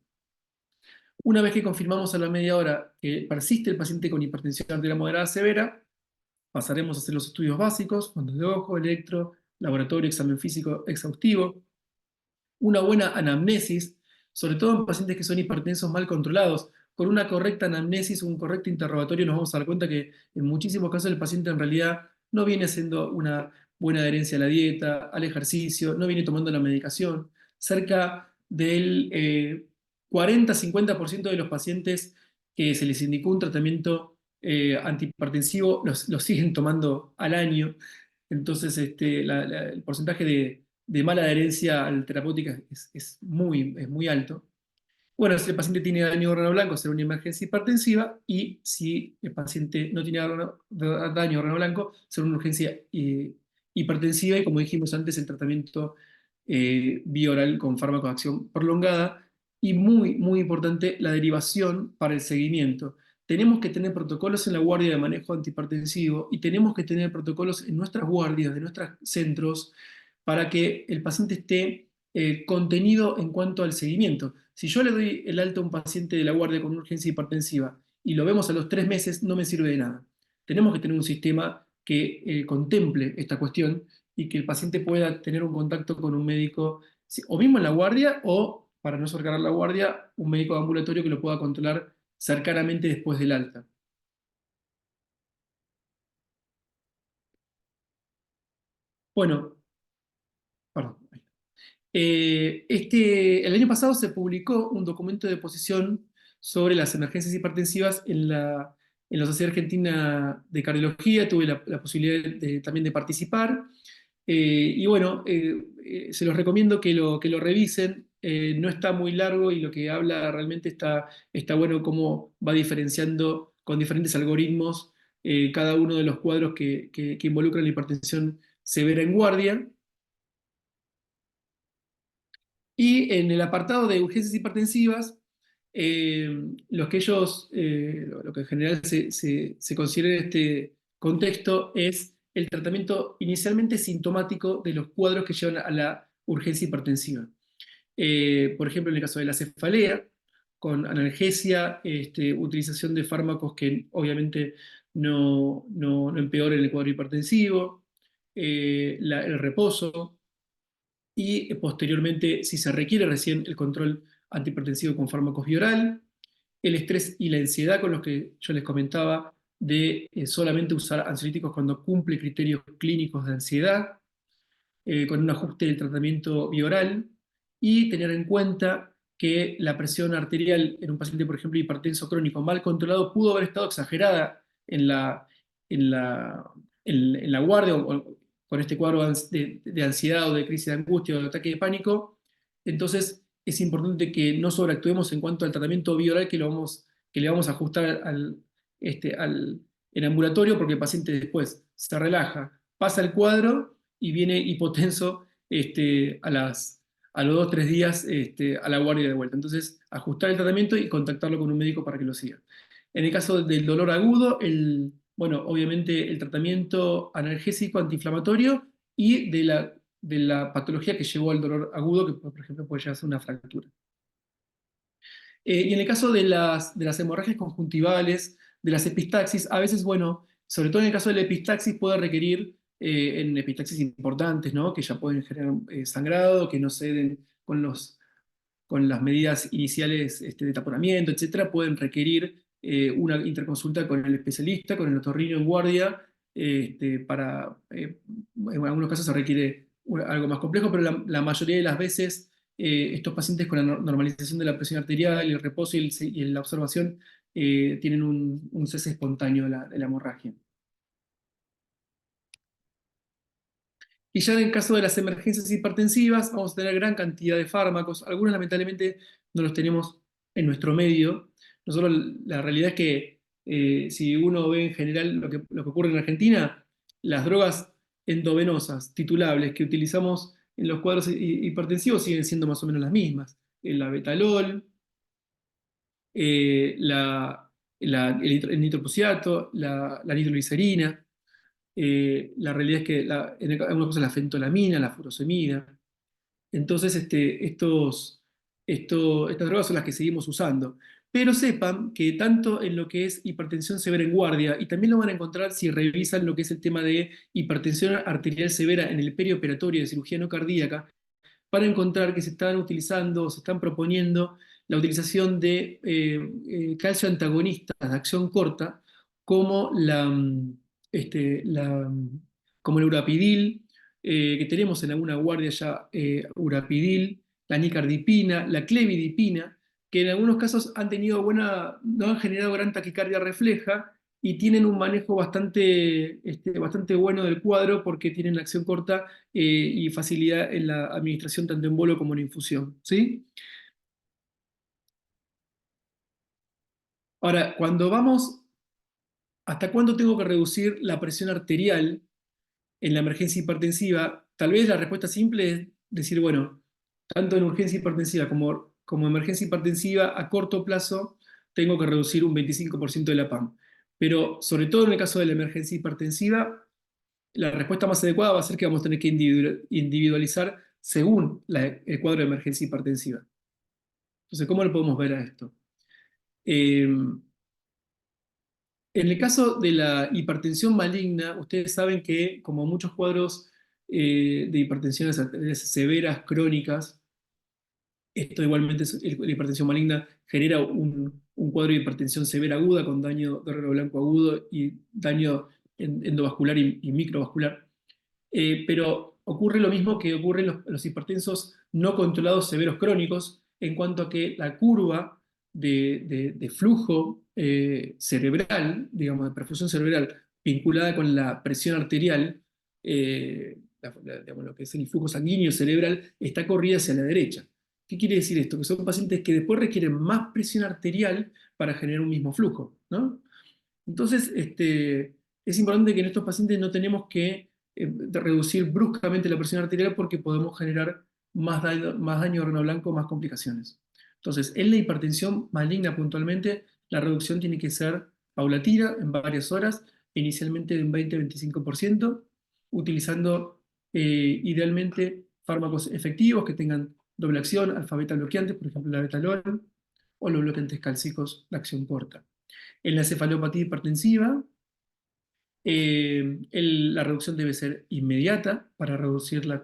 Una vez que confirmamos a la media hora que persiste el paciente con hipertensión arterial moderada severa, pasaremos a hacer los estudios básicos, fondos de ojo, electro, laboratorio, examen físico exhaustivo, una buena anamnesis, sobre todo en pacientes que son hipertensos mal controlados. Con una correcta anamnesis, un correcto interrogatorio, nos vamos a dar cuenta que en muchísimos casos el paciente en realidad no viene haciendo una buena adherencia a la dieta, al ejercicio, no viene tomando la medicación. Cerca del 40-50% de los pacientes que se les indicó un tratamiento antihipertensivo los siguen tomando al año. Entonces, el porcentaje de mala adherencia a la terapéutica es muy alto. Bueno, si el paciente tiene daño órgano blanco, será una emergencia hipertensiva, y si el paciente no tiene daño órgano blanco, será una urgencia hipertensiva, y como dijimos antes, el tratamiento bioral con fármaco de acción prolongada, y muy importante, la derivación para el seguimiento. tenemos que tener protocolos en la guardia de manejo antihipertensivo y tenemos que tener protocolos en nuestras guardias, de nuestros centros, para que el paciente esté contenido en cuanto al seguimiento. Si yo le doy el alta a un paciente de la guardia con urgencia hipertensiva y lo vemos a los 3 meses, no me sirve de nada. Tenemos que tener un sistema que contemple esta cuestión y que el paciente pueda tener un contacto con un médico, o mismo en la guardia, o, para no sobrecargar la guardia, un médico de ambulatorio que lo pueda controlar cercanamente después del alta. Bueno, perdón. El año pasado se publicó un documento de posición sobre las emergencias hipertensivas en la Sociedad Argentina de Cardiología. Tuve la posibilidad también de participar. Y bueno, se los recomiendo que lo revisen. No está muy largo y lo que habla realmente está bueno cómo va diferenciando con diferentes algoritmos cada uno de los cuadros que involucran la hipertensión severa en guardia. Y en el apartado de urgencias hipertensivas, lo que en general se considera en este contexto es el tratamiento inicialmente sintomático de los cuadros que llevan a la urgencia hipertensiva. Por ejemplo, en el caso de la cefalea, con analgesia, utilización de fármacos que obviamente no empeoren el cuadro hipertensivo, el reposo, y posteriormente, si se requiere recién, el control antihipertensivo con fármacos vía oral, el estrés y la ansiedad con los que yo les comentaba de solamente usar ansiolíticos cuando cumple criterios clínicos de ansiedad, con un ajuste del tratamiento vía oral, y tener en cuenta que la presión arterial en un paciente, por ejemplo, hipertenso crónico mal controlado, pudo haber estado exagerada en la, en la guardia, o con este cuadro de ansiedad o de crisis de angustia o de ataque de pánico. Entonces es importante que no sobreactuemos en cuanto al tratamiento vía oral que le vamos a ajustar en ambulatorio, porque el paciente después se relaja, pasa el cuadro y viene hipotenso a los 2 o 3 días a la guardia de vuelta. Entonces, ajustar el tratamiento y contactarlo con un médico para que lo siga. En el caso del dolor agudo, bueno, obviamente el tratamiento analgésico antiinflamatorio y de la patología que llevó al dolor agudo, que por ejemplo puede llegar a ser una fractura. Y en el caso de las hemorragias conjuntivales, de las epistaxis, a veces, bueno, sobre todo en el caso de la epistaxis puede requerir, en epistaxis importantes, ¿no? Que ya pueden generar sangrado, que no ceden con las medidas iniciales de taponamiento, etcétera, pueden requerir una interconsulta con el especialista, con el otorrino en guardia, en algunos casos se requiere algo más complejo, pero la mayoría de las veces estos pacientes con la normalización de la presión arterial, el reposo y la observación tienen un cese espontáneo de la hemorragia. Y ya en el caso de las emergencias hipertensivas, vamos a tener gran cantidad de fármacos. Algunos lamentablemente no los tenemos en nuestro medio. Nosotros, la realidad es que si uno ve en general lo que ocurre en Argentina, las drogas endovenosas, titulables, que utilizamos en los cuadros hipertensivos siguen siendo más o menos las mismas. La betalol, el nitroprusiato, la nitroglicerina. La realidad es que en algunas cosas la fentolamina, la furosemida. Entonces, estas drogas son las que seguimos usando. Pero sepan que tanto en lo que es hipertensión severa en guardia, y también lo van a encontrar si revisan lo que es el tema de hipertensión arterial severa en el perioperatorio de cirugía no cardíaca, para encontrar que se están utilizando o se están proponiendo la utilización de calcio antagonistas de acción corta, como como el urapidil, que tenemos en alguna guardia ya, urapidil, la nicardipina, la clevidipina, que en algunos casos no han generado gran taquicardia refleja y tienen un manejo bastante bueno del cuadro, porque tienen la acción corta y facilidad en la administración tanto en bolo como en infusión, ¿sí? Ahora, cuando vamos, ¿hasta cuándo tengo que reducir la presión arterial en la emergencia hipertensiva? Tal vez la respuesta simple es decir, bueno, tanto en urgencia hipertensiva como emergencia hipertensiva, a corto plazo tengo que reducir un 25% de la PAM. Pero sobre todo en el caso de la emergencia hipertensiva, la respuesta más adecuada va a ser que vamos a tener que individualizar según el cuadro de emergencia hipertensiva. Entonces, ¿cómo lo podemos ver a esto? En el caso de la hipertensión maligna, ustedes saben que, como muchos cuadros de hipertensiones arteriales severas, crónicas, esto igualmente, la hipertensión maligna genera un cuadro de hipertensión severa aguda con daño de órgano blanco agudo y daño endovascular y microvascular. Pero ocurre lo mismo que ocurre en los hipertensos no controlados severos crónicos, en cuanto a que la curva de flujo cerebral, digamos, de perfusión cerebral, vinculada con la presión arterial, digamos, lo que es el flujo sanguíneo cerebral, está corrida hacia la derecha. ¿Qué quiere decir esto? Que son pacientes que después requieren más presión arterial para generar un mismo flujo, ¿no? Entonces, es importante que en estos pacientes no tenemos que reducir bruscamente la presión arterial porque podemos generar más daño de órgano blanco, más complicaciones. Entonces, en la hipertensión maligna puntualmente, la reducción tiene que ser paulatina, en varias horas, inicialmente de un 20-25%, utilizando idealmente fármacos efectivos que tengan doble acción, alfa-beta bloqueantes, por ejemplo la betalol, o los bloqueantes cálcicos de acción corta. En la cefalopatía hipertensiva, la reducción debe ser inmediata para reducir la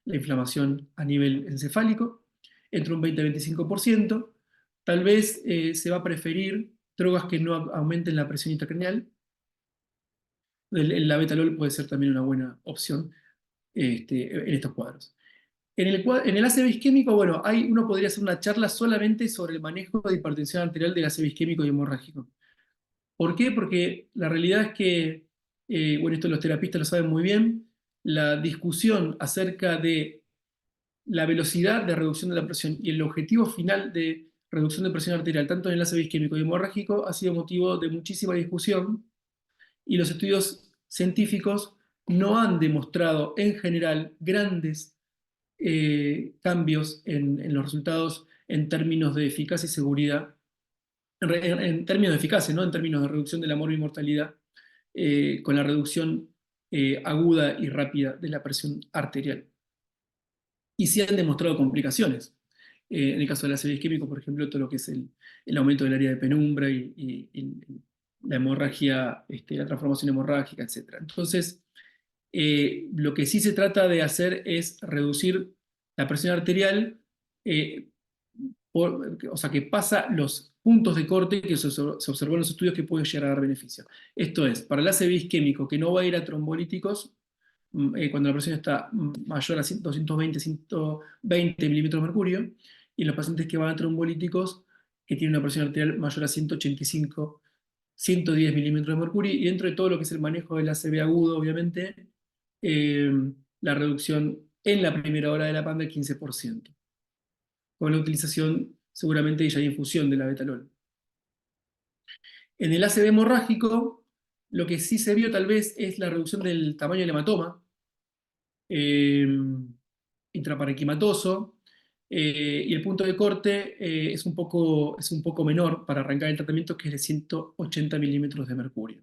inflamación a nivel encefálico, entre un 20-25%. Tal vez se va a preferir drogas que no aumenten la presión intracraneal. La betalol puede ser también una buena opción en estos cuadros. En el ACV isquémico, bueno, uno podría hacer una charla solamente sobre el manejo de hipertensión arterial del ACV isquémico y hemorrágico. ¿Por qué? Porque la realidad es que, bueno, esto los terapistas lo saben muy bien, la discusión acerca de la velocidad de reducción de la presión y el objetivo final de reducción de presión arterial, tanto en el ACV isquémico y hemorrágico, ha sido motivo de muchísima discusión y los estudios científicos no han demostrado en general grandes cambios en los resultados en términos de eficacia y seguridad en términos de eficacia, ¿no? En términos de reducción de la mortalidad, con la reducción aguda y rápida de la presión arterial. Y sí han demostrado complicaciones. En el caso del ácido isquémico, por ejemplo, todo lo que es el aumento del área de penumbra y la hemorragia, la transformación hemorrágica, etc. Entonces, lo que sí se trata de hacer es reducir la presión arterial, o sea, que pasa los puntos de corte que se observó en los estudios que pueden llegar a dar beneficio. Esto es, para el ACV isquémico, que no va a ir a trombolíticos, cuando la presión está mayor a 220 milímetros de mercurio, y los pacientes que van a trombolíticos, que tienen una presión arterial mayor a 185, 110 milímetros de mercurio, y dentro de todo lo que es el manejo del ACV agudo, obviamente, la reducción en la primera hora de la PAM del 15%, con la utilización seguramente ya de infusión de la betalol. En el ACV hemorrágico, lo que sí se vio tal vez es la reducción del tamaño del hematoma intraparenquimatoso, y el punto de corte es un poco menor para arrancar el tratamiento, que es de 180 milímetros de mercurio.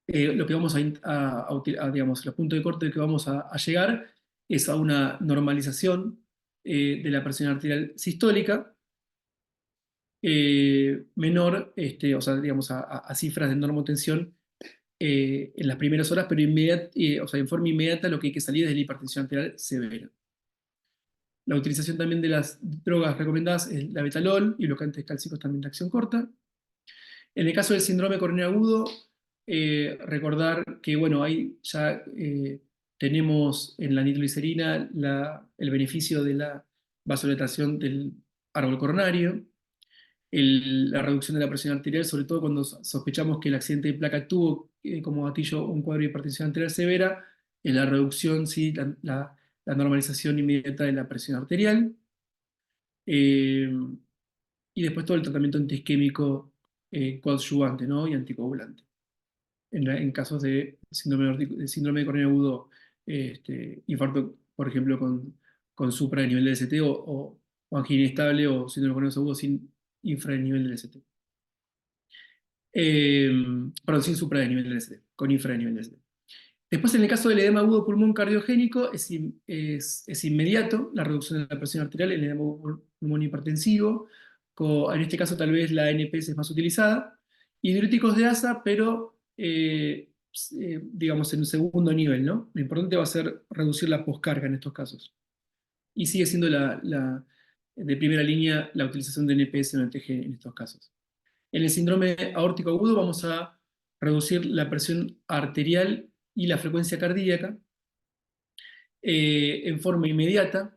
Lo que vamos digamos, los puntos de corte que vamos a llegar es a una normalización de la presión arterial sistólica menor, o sea, digamos, a cifras de normotensión en las primeras horas, pero o sea, en forma inmediata lo que hay que salir es de la hipertensión arterial severa. La utilización también de las drogas recomendadas es la betalol y bloqueantes cálcicos también de acción corta. En el caso del síndrome coroneo agudo, recordar que, bueno, ahí ya tenemos en la nitroglicerina el beneficio de la vasodilatación del árbol coronario, la reducción de la presión arterial, sobre todo cuando sospechamos que el accidente de placa tuvo como gatillo un cuadro de hipertensión arterial severa, en la reducción, sí, la normalización inmediata de la presión arterial, y después todo el tratamiento antiisquémico coadyuvante, ¿no? Y anticoagulante. En casos de síndrome de coroneo agudo, infarto, por ejemplo, con supra de nivel de DST o o angina inestable o síndrome coronario agudo sin infranivel del ST. Perdón, sin supradenivel del ST, con infranivel del ST. Después, en el caso del edema agudo pulmón cardiogénico, es inmediato la reducción de la presión arterial, el edema agudo pulmón hipertensivo. En este caso, tal vez la NPS es más utilizada. Y diuréticos de ASA, pero digamos en un segundo nivel, ¿no? Lo importante va a ser reducir la poscarga en estos casos. Y sigue siendo de primera línea la utilización de NPS en el TG en estos casos. En el síndrome aórtico agudo vamos a reducir la presión arterial y la frecuencia cardíaca en forma inmediata.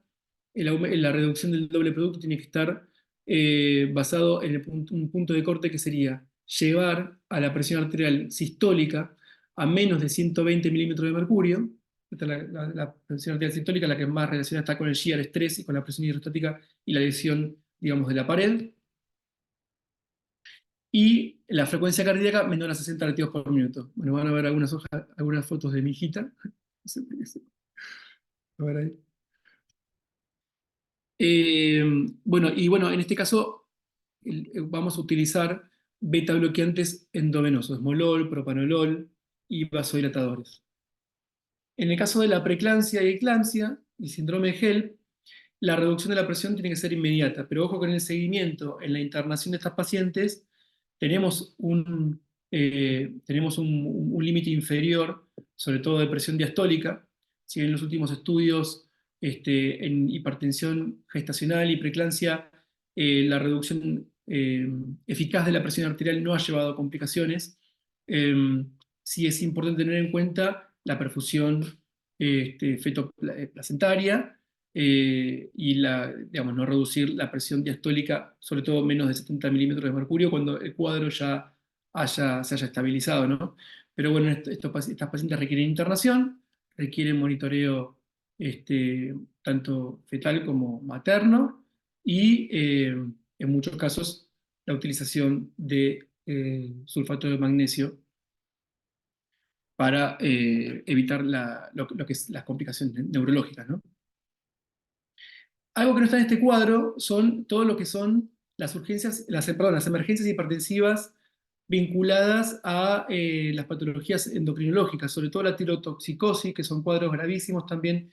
La reducción del doble producto tiene que estar basado en un punto de corte que sería llevar a la presión arterial sistólica a menos de 120 milímetros de mercurio. Esta es la presión arterial sistólica, la que más relacionada está con el shear estrés y con la presión hidrostática y la lesión, digamos, de la pared. Y la frecuencia cardíaca menor a 60 latidos por minuto. Bueno, van a ver algunas fotos de mi hijita. A ver ahí. Bueno, en este caso vamos a utilizar beta bloqueantes endovenosos, molol, propanolol y vasodilatadores. En el caso de la preeclampsia y eclampsia y síndrome de HELP, la reducción de la presión tiene que ser inmediata, pero ojo con el seguimiento. En la internación de estas pacientes tenemos un límite inferior, sobre todo de presión diastólica. Si en los últimos estudios en hipertensión gestacional y preeclampsia, la reducción eficaz de la presión arterial no ha llevado a complicaciones, sí es importante tener en cuenta la perfusión fetoplacentaria, y digamos, no reducir la presión diastólica, sobre todo menos de 70 milímetros de mercurio, cuando el cuadro ya se haya estabilizado, ¿no? Pero bueno, estas pacientes requieren internación, requieren monitoreo tanto fetal como materno, y en muchos casos la utilización de sulfato de magnesio para evitar lo que es las complicaciones neurológicas, ¿no? Algo que no está en este cuadro son todo lo que son las urgencias, las emergencias hipertensivas vinculadas a las patologías endocrinológicas, sobre todo la tirotoxicosis, que son cuadros gravísimos también,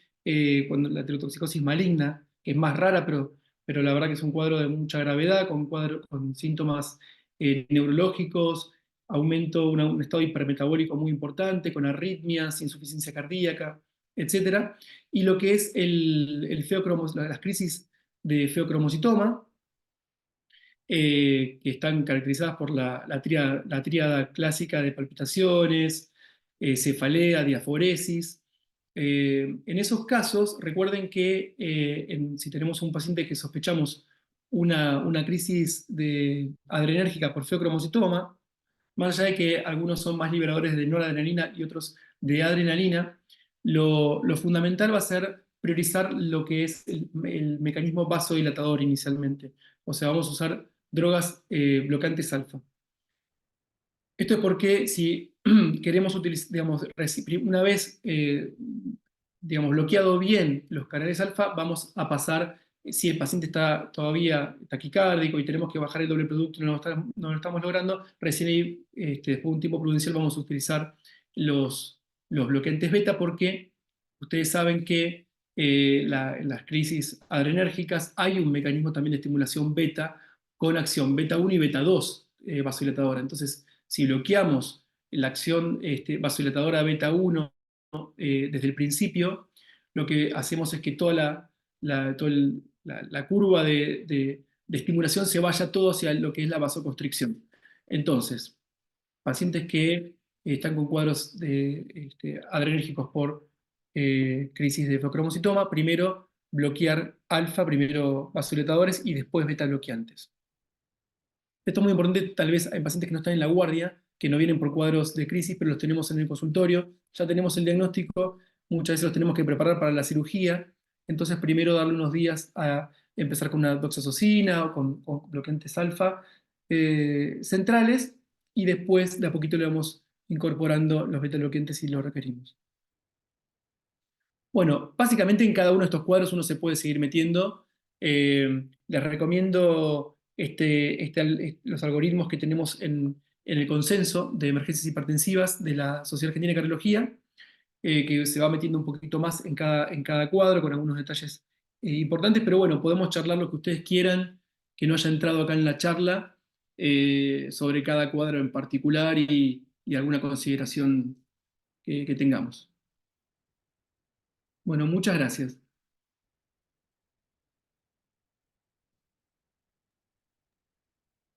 cuando la tirotoxicosis maligna, que es más rara, pero la verdad que es un cuadro de mucha gravedad, con síntomas neurológicos, un estado hipermetabólico muy importante, con arritmias, insuficiencia cardíaca, etcétera, y lo que es las crisis de feocromocitoma, que están caracterizadas por la tríada clásica de palpitaciones, cefalea, diaforesis. En esos casos, recuerden que si tenemos un paciente que sospechamos una crisis adrenérgica por feocromocitoma, más allá de que algunos son más liberadores de noradrenalina y otros de adrenalina, lo fundamental va a ser priorizar lo que es el mecanismo vasodilatador inicialmente. O sea, vamos a usar drogas bloqueantes alfa. Esto es porque si queremos utilizar, digamos, una vez digamos, bloqueado bien los canales alfa, vamos a pasar, si el paciente está todavía taquicárdico y tenemos que bajar el doble producto y no lo estamos logrando, recién ahí, después de un tiempo prudencial, vamos a utilizar los bloqueantes beta, porque ustedes saben que en las crisis adrenérgicas hay un mecanismo también de estimulación beta con acción beta 1 y beta 2 vasodilatadora. Entonces, si bloqueamos la acción vasodilatadora beta 1 desde el principio, lo que hacemos es que toda la curva de estimulación se vaya todo hacia lo que es la vasoconstricción. Entonces, pacientes que están con cuadros adrenérgicos por crisis de feocromocitoma, primero bloquear alfa, primero vasodilatadores y después beta bloqueantes. Esto es muy importante, tal vez hay pacientes que no están en la guardia, que no vienen por cuadros de crisis, pero los tenemos en el consultorio, ya tenemos el diagnóstico, muchas veces los tenemos que preparar para la cirugía, entonces primero darle unos días a empezar con una doxazosina o con bloqueantes alfa centrales, y después de a poquito le vamos incorporando los beta bloqueantes si lo requerimos. Bueno, básicamente en cada uno de estos cuadros uno se puede seguir metiendo. Les recomiendo los algoritmos que tenemos en el consenso de emergencias hipertensivas de la Sociedad Argentina de Cardiología, que se va metiendo un poquito más en cada cuadro con algunos detalles importantes, pero bueno, podemos charlar lo que ustedes quieran, que no haya entrado acá en la charla, sobre cada cuadro en particular y alguna consideración que tengamos. Bueno, muchas gracias.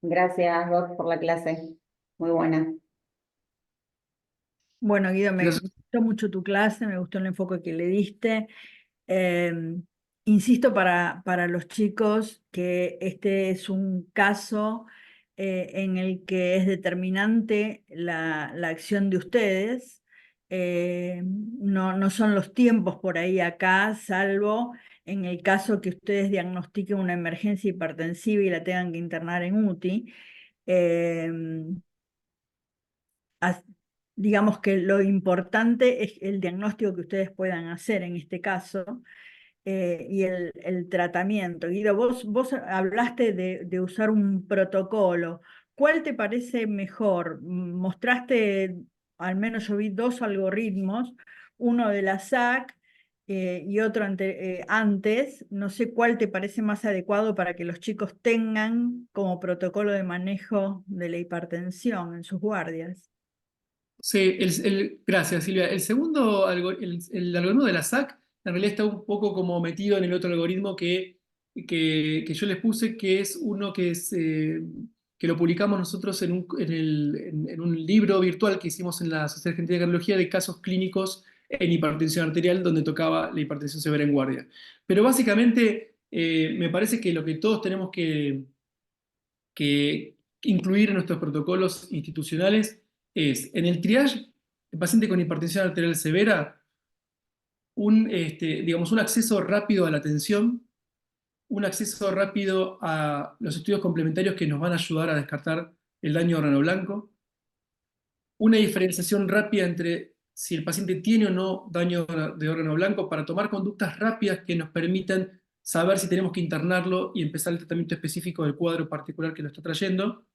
Gracias, Doc, por la clase. Muy buena. Bueno, Guido, me Gracias. gustó mucho tu clase, me gustó el enfoque que le diste. Insisto para los chicos que este es un caso en el que es determinante la acción de ustedes. No son los tiempos por ahí acá, salvo en el caso que ustedes diagnostiquen una emergencia hipertensiva y la tengan que internar en UTI. As- digamos que lo importante es el diagnóstico que ustedes puedan hacer en este caso y el tratamiento. Guido, vos hablaste de usar un protocolo. ¿Cuál te parece mejor? Mostraste, al menos yo vi dos algoritmos, uno de la SAC y otro antes. No sé cuál te parece más adecuado para que los chicos tengan como protocolo de manejo de la hipertensión en sus guardias. Sí, gracias, Silvia. El segundo, el algoritmo de la SAC, en realidad está un poco como metido en el otro algoritmo que yo les puse, que es uno que lo publicamos nosotros en un libro virtual que hicimos en la Sociedad Argentina de Cardiología de casos clínicos en hipertensión arterial, donde tocaba la hipertensión severa en guardia. Pero básicamente, me parece que lo que todos tenemos que incluir en nuestros protocolos institucionales es, en el triage de paciente con hipertensión arterial severa, digamos, un acceso rápido a la atención, un acceso rápido a los estudios complementarios que nos van a ayudar a descartar el daño de órgano blanco, una diferenciación rápida entre si el paciente tiene o no daño de órgano blanco para tomar conductas rápidas que nos permitan saber si tenemos que internarlo y empezar el tratamiento específico del cuadro particular que lo está trayendo.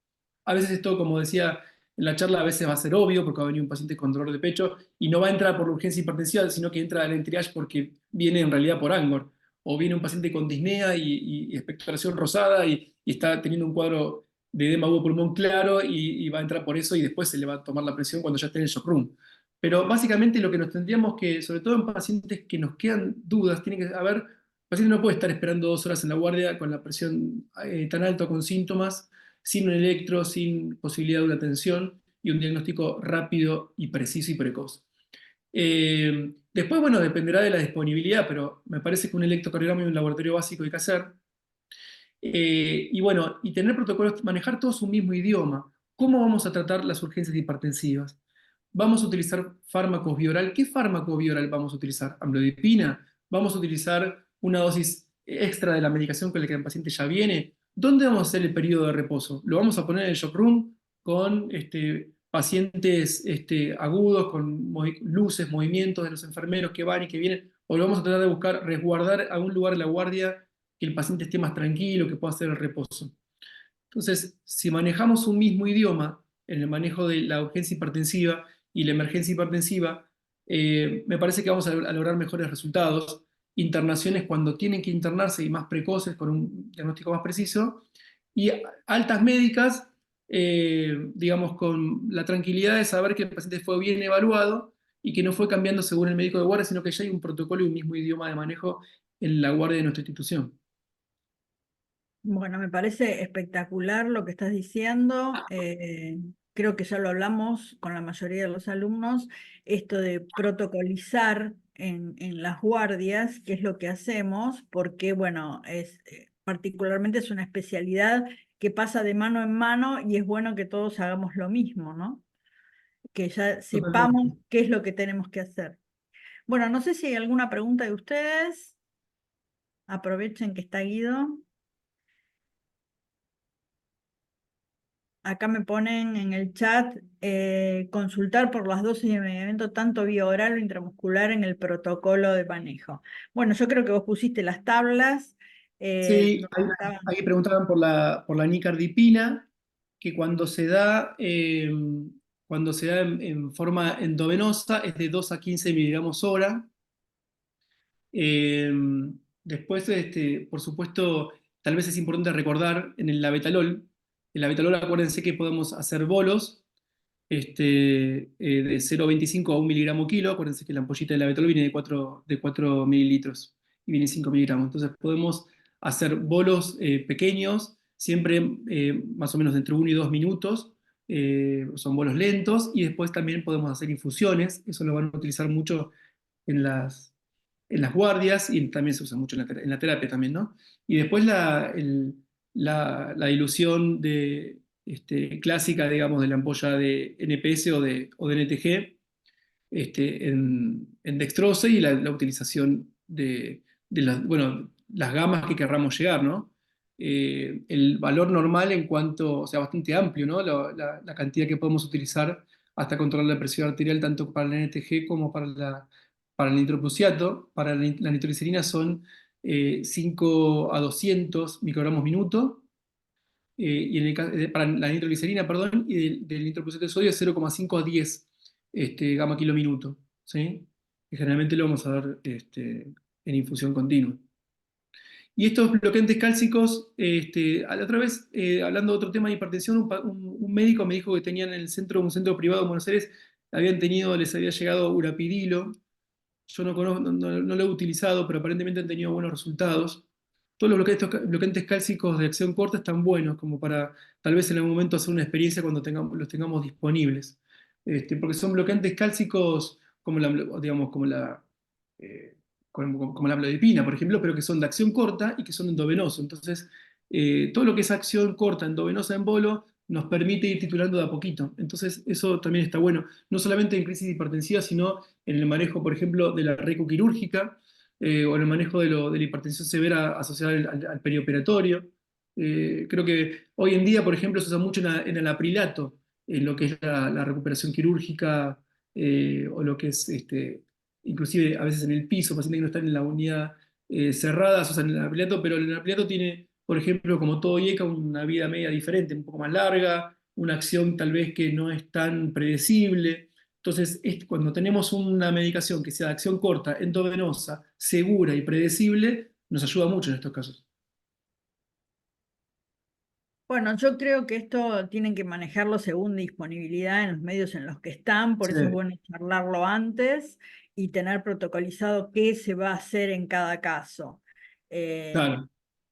A veces esto, como decía en la charla, a veces va a ser obvio porque va a venir un paciente con dolor de pecho y no va a entrar por la urgencia hipertensiva, sino que entra en triage porque viene en realidad por Angor. O viene un paciente con disnea y expectoración rosada y está teniendo un cuadro de edema agudo pulmón claro y va a entrar por eso y después se le va a tomar la presión cuando ya esté en el shock room. Pero básicamente lo que nos tendríamos que, sobre todo en pacientes que nos quedan dudas, tiene que haber, el paciente no puede estar esperando 2 horas en la guardia con la presión tan alta, con síntomas, sin un electro, sin posibilidad de una atención y un diagnóstico rápido y preciso y precoz. Después, bueno, dependerá de la disponibilidad, pero me parece que un electrocardiograma y un laboratorio básico hay que hacer. Y bueno, y tener protocolos, manejar todos un mismo idioma. ¿Cómo vamos a tratar las urgencias hipertensivas? ¿Vamos a utilizar fármacos bioral? ¿Qué fármaco bioral vamos a utilizar? ¿Amlodipina? ¿Vamos a utilizar una dosis extra de la medicación con la que el paciente ya viene? ¿Dónde vamos a hacer el periodo de reposo? ¿Lo vamos a poner en el shock room con pacientes agudos, con luces, movimientos de los enfermeros que van y que vienen? ¿O lo vamos a tratar de buscar, resguardar algún lugar en la guardia que el paciente esté más tranquilo, que pueda hacer el reposo? Entonces, si manejamos un mismo idioma en el manejo de la urgencia hipertensiva y la emergencia hipertensiva, me parece que vamos a lograr mejores resultados. Internaciones cuando tienen que internarse y más precoces, con un diagnóstico más preciso, y altas médicas, digamos, con la tranquilidad de saber que el paciente fue bien evaluado y que no fue cambiando según el médico de guardia, sino que ya hay un protocolo y un mismo idioma de manejo en la guardia de nuestra institución. Bueno, me parece espectacular lo que estás diciendo. Creo que ya lo hablamos con la mayoría de los alumnos, esto de protocolizar en las guardias, que es lo que hacemos, porque, bueno, particularmente es una especialidad que pasa de mano en mano y es bueno que todos hagamos lo mismo, ¿no? Que ya sepamos Totalmente. qué es lo que tenemos que hacer. Bueno, no sé si hay alguna pregunta de ustedes. Aprovechen que está Guido. Acá me ponen en el chat consultar por las dosis de medicamento tanto vía oral o intramuscular en el protocolo de manejo. Bueno, yo creo que vos pusiste las tablas. Sí, Nos ahí, contaban. ahí preguntaban por la nicardipina, que cuando se da en forma endovenosa es de 2 a 15 miligramos hora. Eh, Después, por supuesto, tal vez es importante recordar en el labetalol. El labetalol, acuérdense que podemos hacer bolos de 0,25 a 1 miligramo kilo. Acuérdense que la ampollita de labetalol viene de 4 mililitros y viene 5 miligramos. Entonces podemos hacer bolos pequeños, siempre más o menos de entre 1 y 2 minutos. Son bolos lentos, y después también podemos hacer infusiones. Eso lo van a utilizar mucho en las guardias, y también se usa mucho en la terapia también, ¿no? Y después la dilución clásica, digamos, de la ampolla de NPS o de NTG en dextrose, y la utilización de bueno, las gamas que querramos llegar, ¿no? El valor normal en cuanto, o sea, bastante amplio, ¿no? La cantidad que podemos utilizar hasta controlar la presión arterial, tanto para el NTG como para el nitroprusiato. Para la nitroglicerina son 5 a 200 microgramos minuto, y para la nitroglicerina, perdón, y del nitroprusiato de sodio es 0,5 a 10 gamma kilo minuto, ¿sí? Que generalmente lo vamos a dar en infusión continua. Y estos bloqueantes cálcicos, a la otra vez, hablando de otro tema de hipertensión, un médico me dijo que tenían en un centro privado en Buenos Aires, les había llegado urapidilo. Yo no lo he utilizado, pero aparentemente han tenido buenos resultados. Todos los bloqueantes cálcicos de acción corta están buenos, como para tal vez en algún momento hacer una experiencia cuando los tengamos disponibles. Porque son bloqueantes cálcicos como digamos, eh, como la amlodipina, por ejemplo, pero que son de acción corta y que son endovenosos. Entonces, todo lo que es acción corta, endovenosa en bolo, nos permite ir titulando de a poquito. Entonces, eso también está bueno, no solamente en crisis hipertensiva, sino en el manejo, por ejemplo, de la recoquirúrgica, o en el manejo de la hipertensión severa asociada al perioperatorio. Creo que hoy en día, por ejemplo, se usa mucho en el aprilato, en lo que es la recuperación quirúrgica, o lo que es, inclusive a veces en el piso, pacientes que no están en la unidad cerrada, se usan en el aprilato, pero el aprilato tiene, por ejemplo, como todo IECA, una vida media diferente, un poco más larga, una acción tal vez que no es tan predecible. Entonces, cuando tenemos una medicación que sea de acción corta, endovenosa, segura y predecible, nos ayuda mucho en estos casos. Bueno, yo creo que esto tienen que manejarlo según disponibilidad en los medios en los que están, por Sí, eso es bueno charlarlo antes y tener protocolizado qué se va a hacer en cada caso. Eh, claro,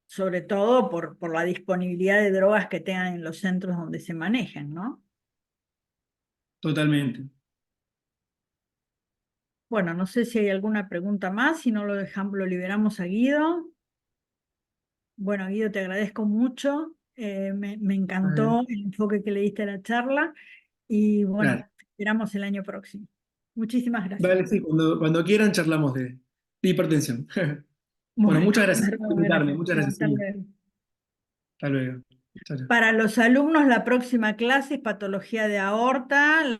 Sobre todo por la disponibilidad de drogas que tengan en los centros donde se manejen, ¿no? totalmente. Bueno, no sé si hay alguna pregunta más, si no lo dejamos, lo liberamos a Guido. Bueno, Guido, te agradezco mucho, me Eh, encantó el enfoque que le diste a la charla y bueno, Claro. te esperamos el año próximo. Muchísimas gracias. Dale, sí, cuando quieran charlamos de hipertensión. Bueno, Bueno, muchas gracias por invitarme. gracias. Muchas No, gracias, hasta Silvia. luego. Hasta luego. Chao, chao. Para los alumnos, la próxima clase es patología de aorta.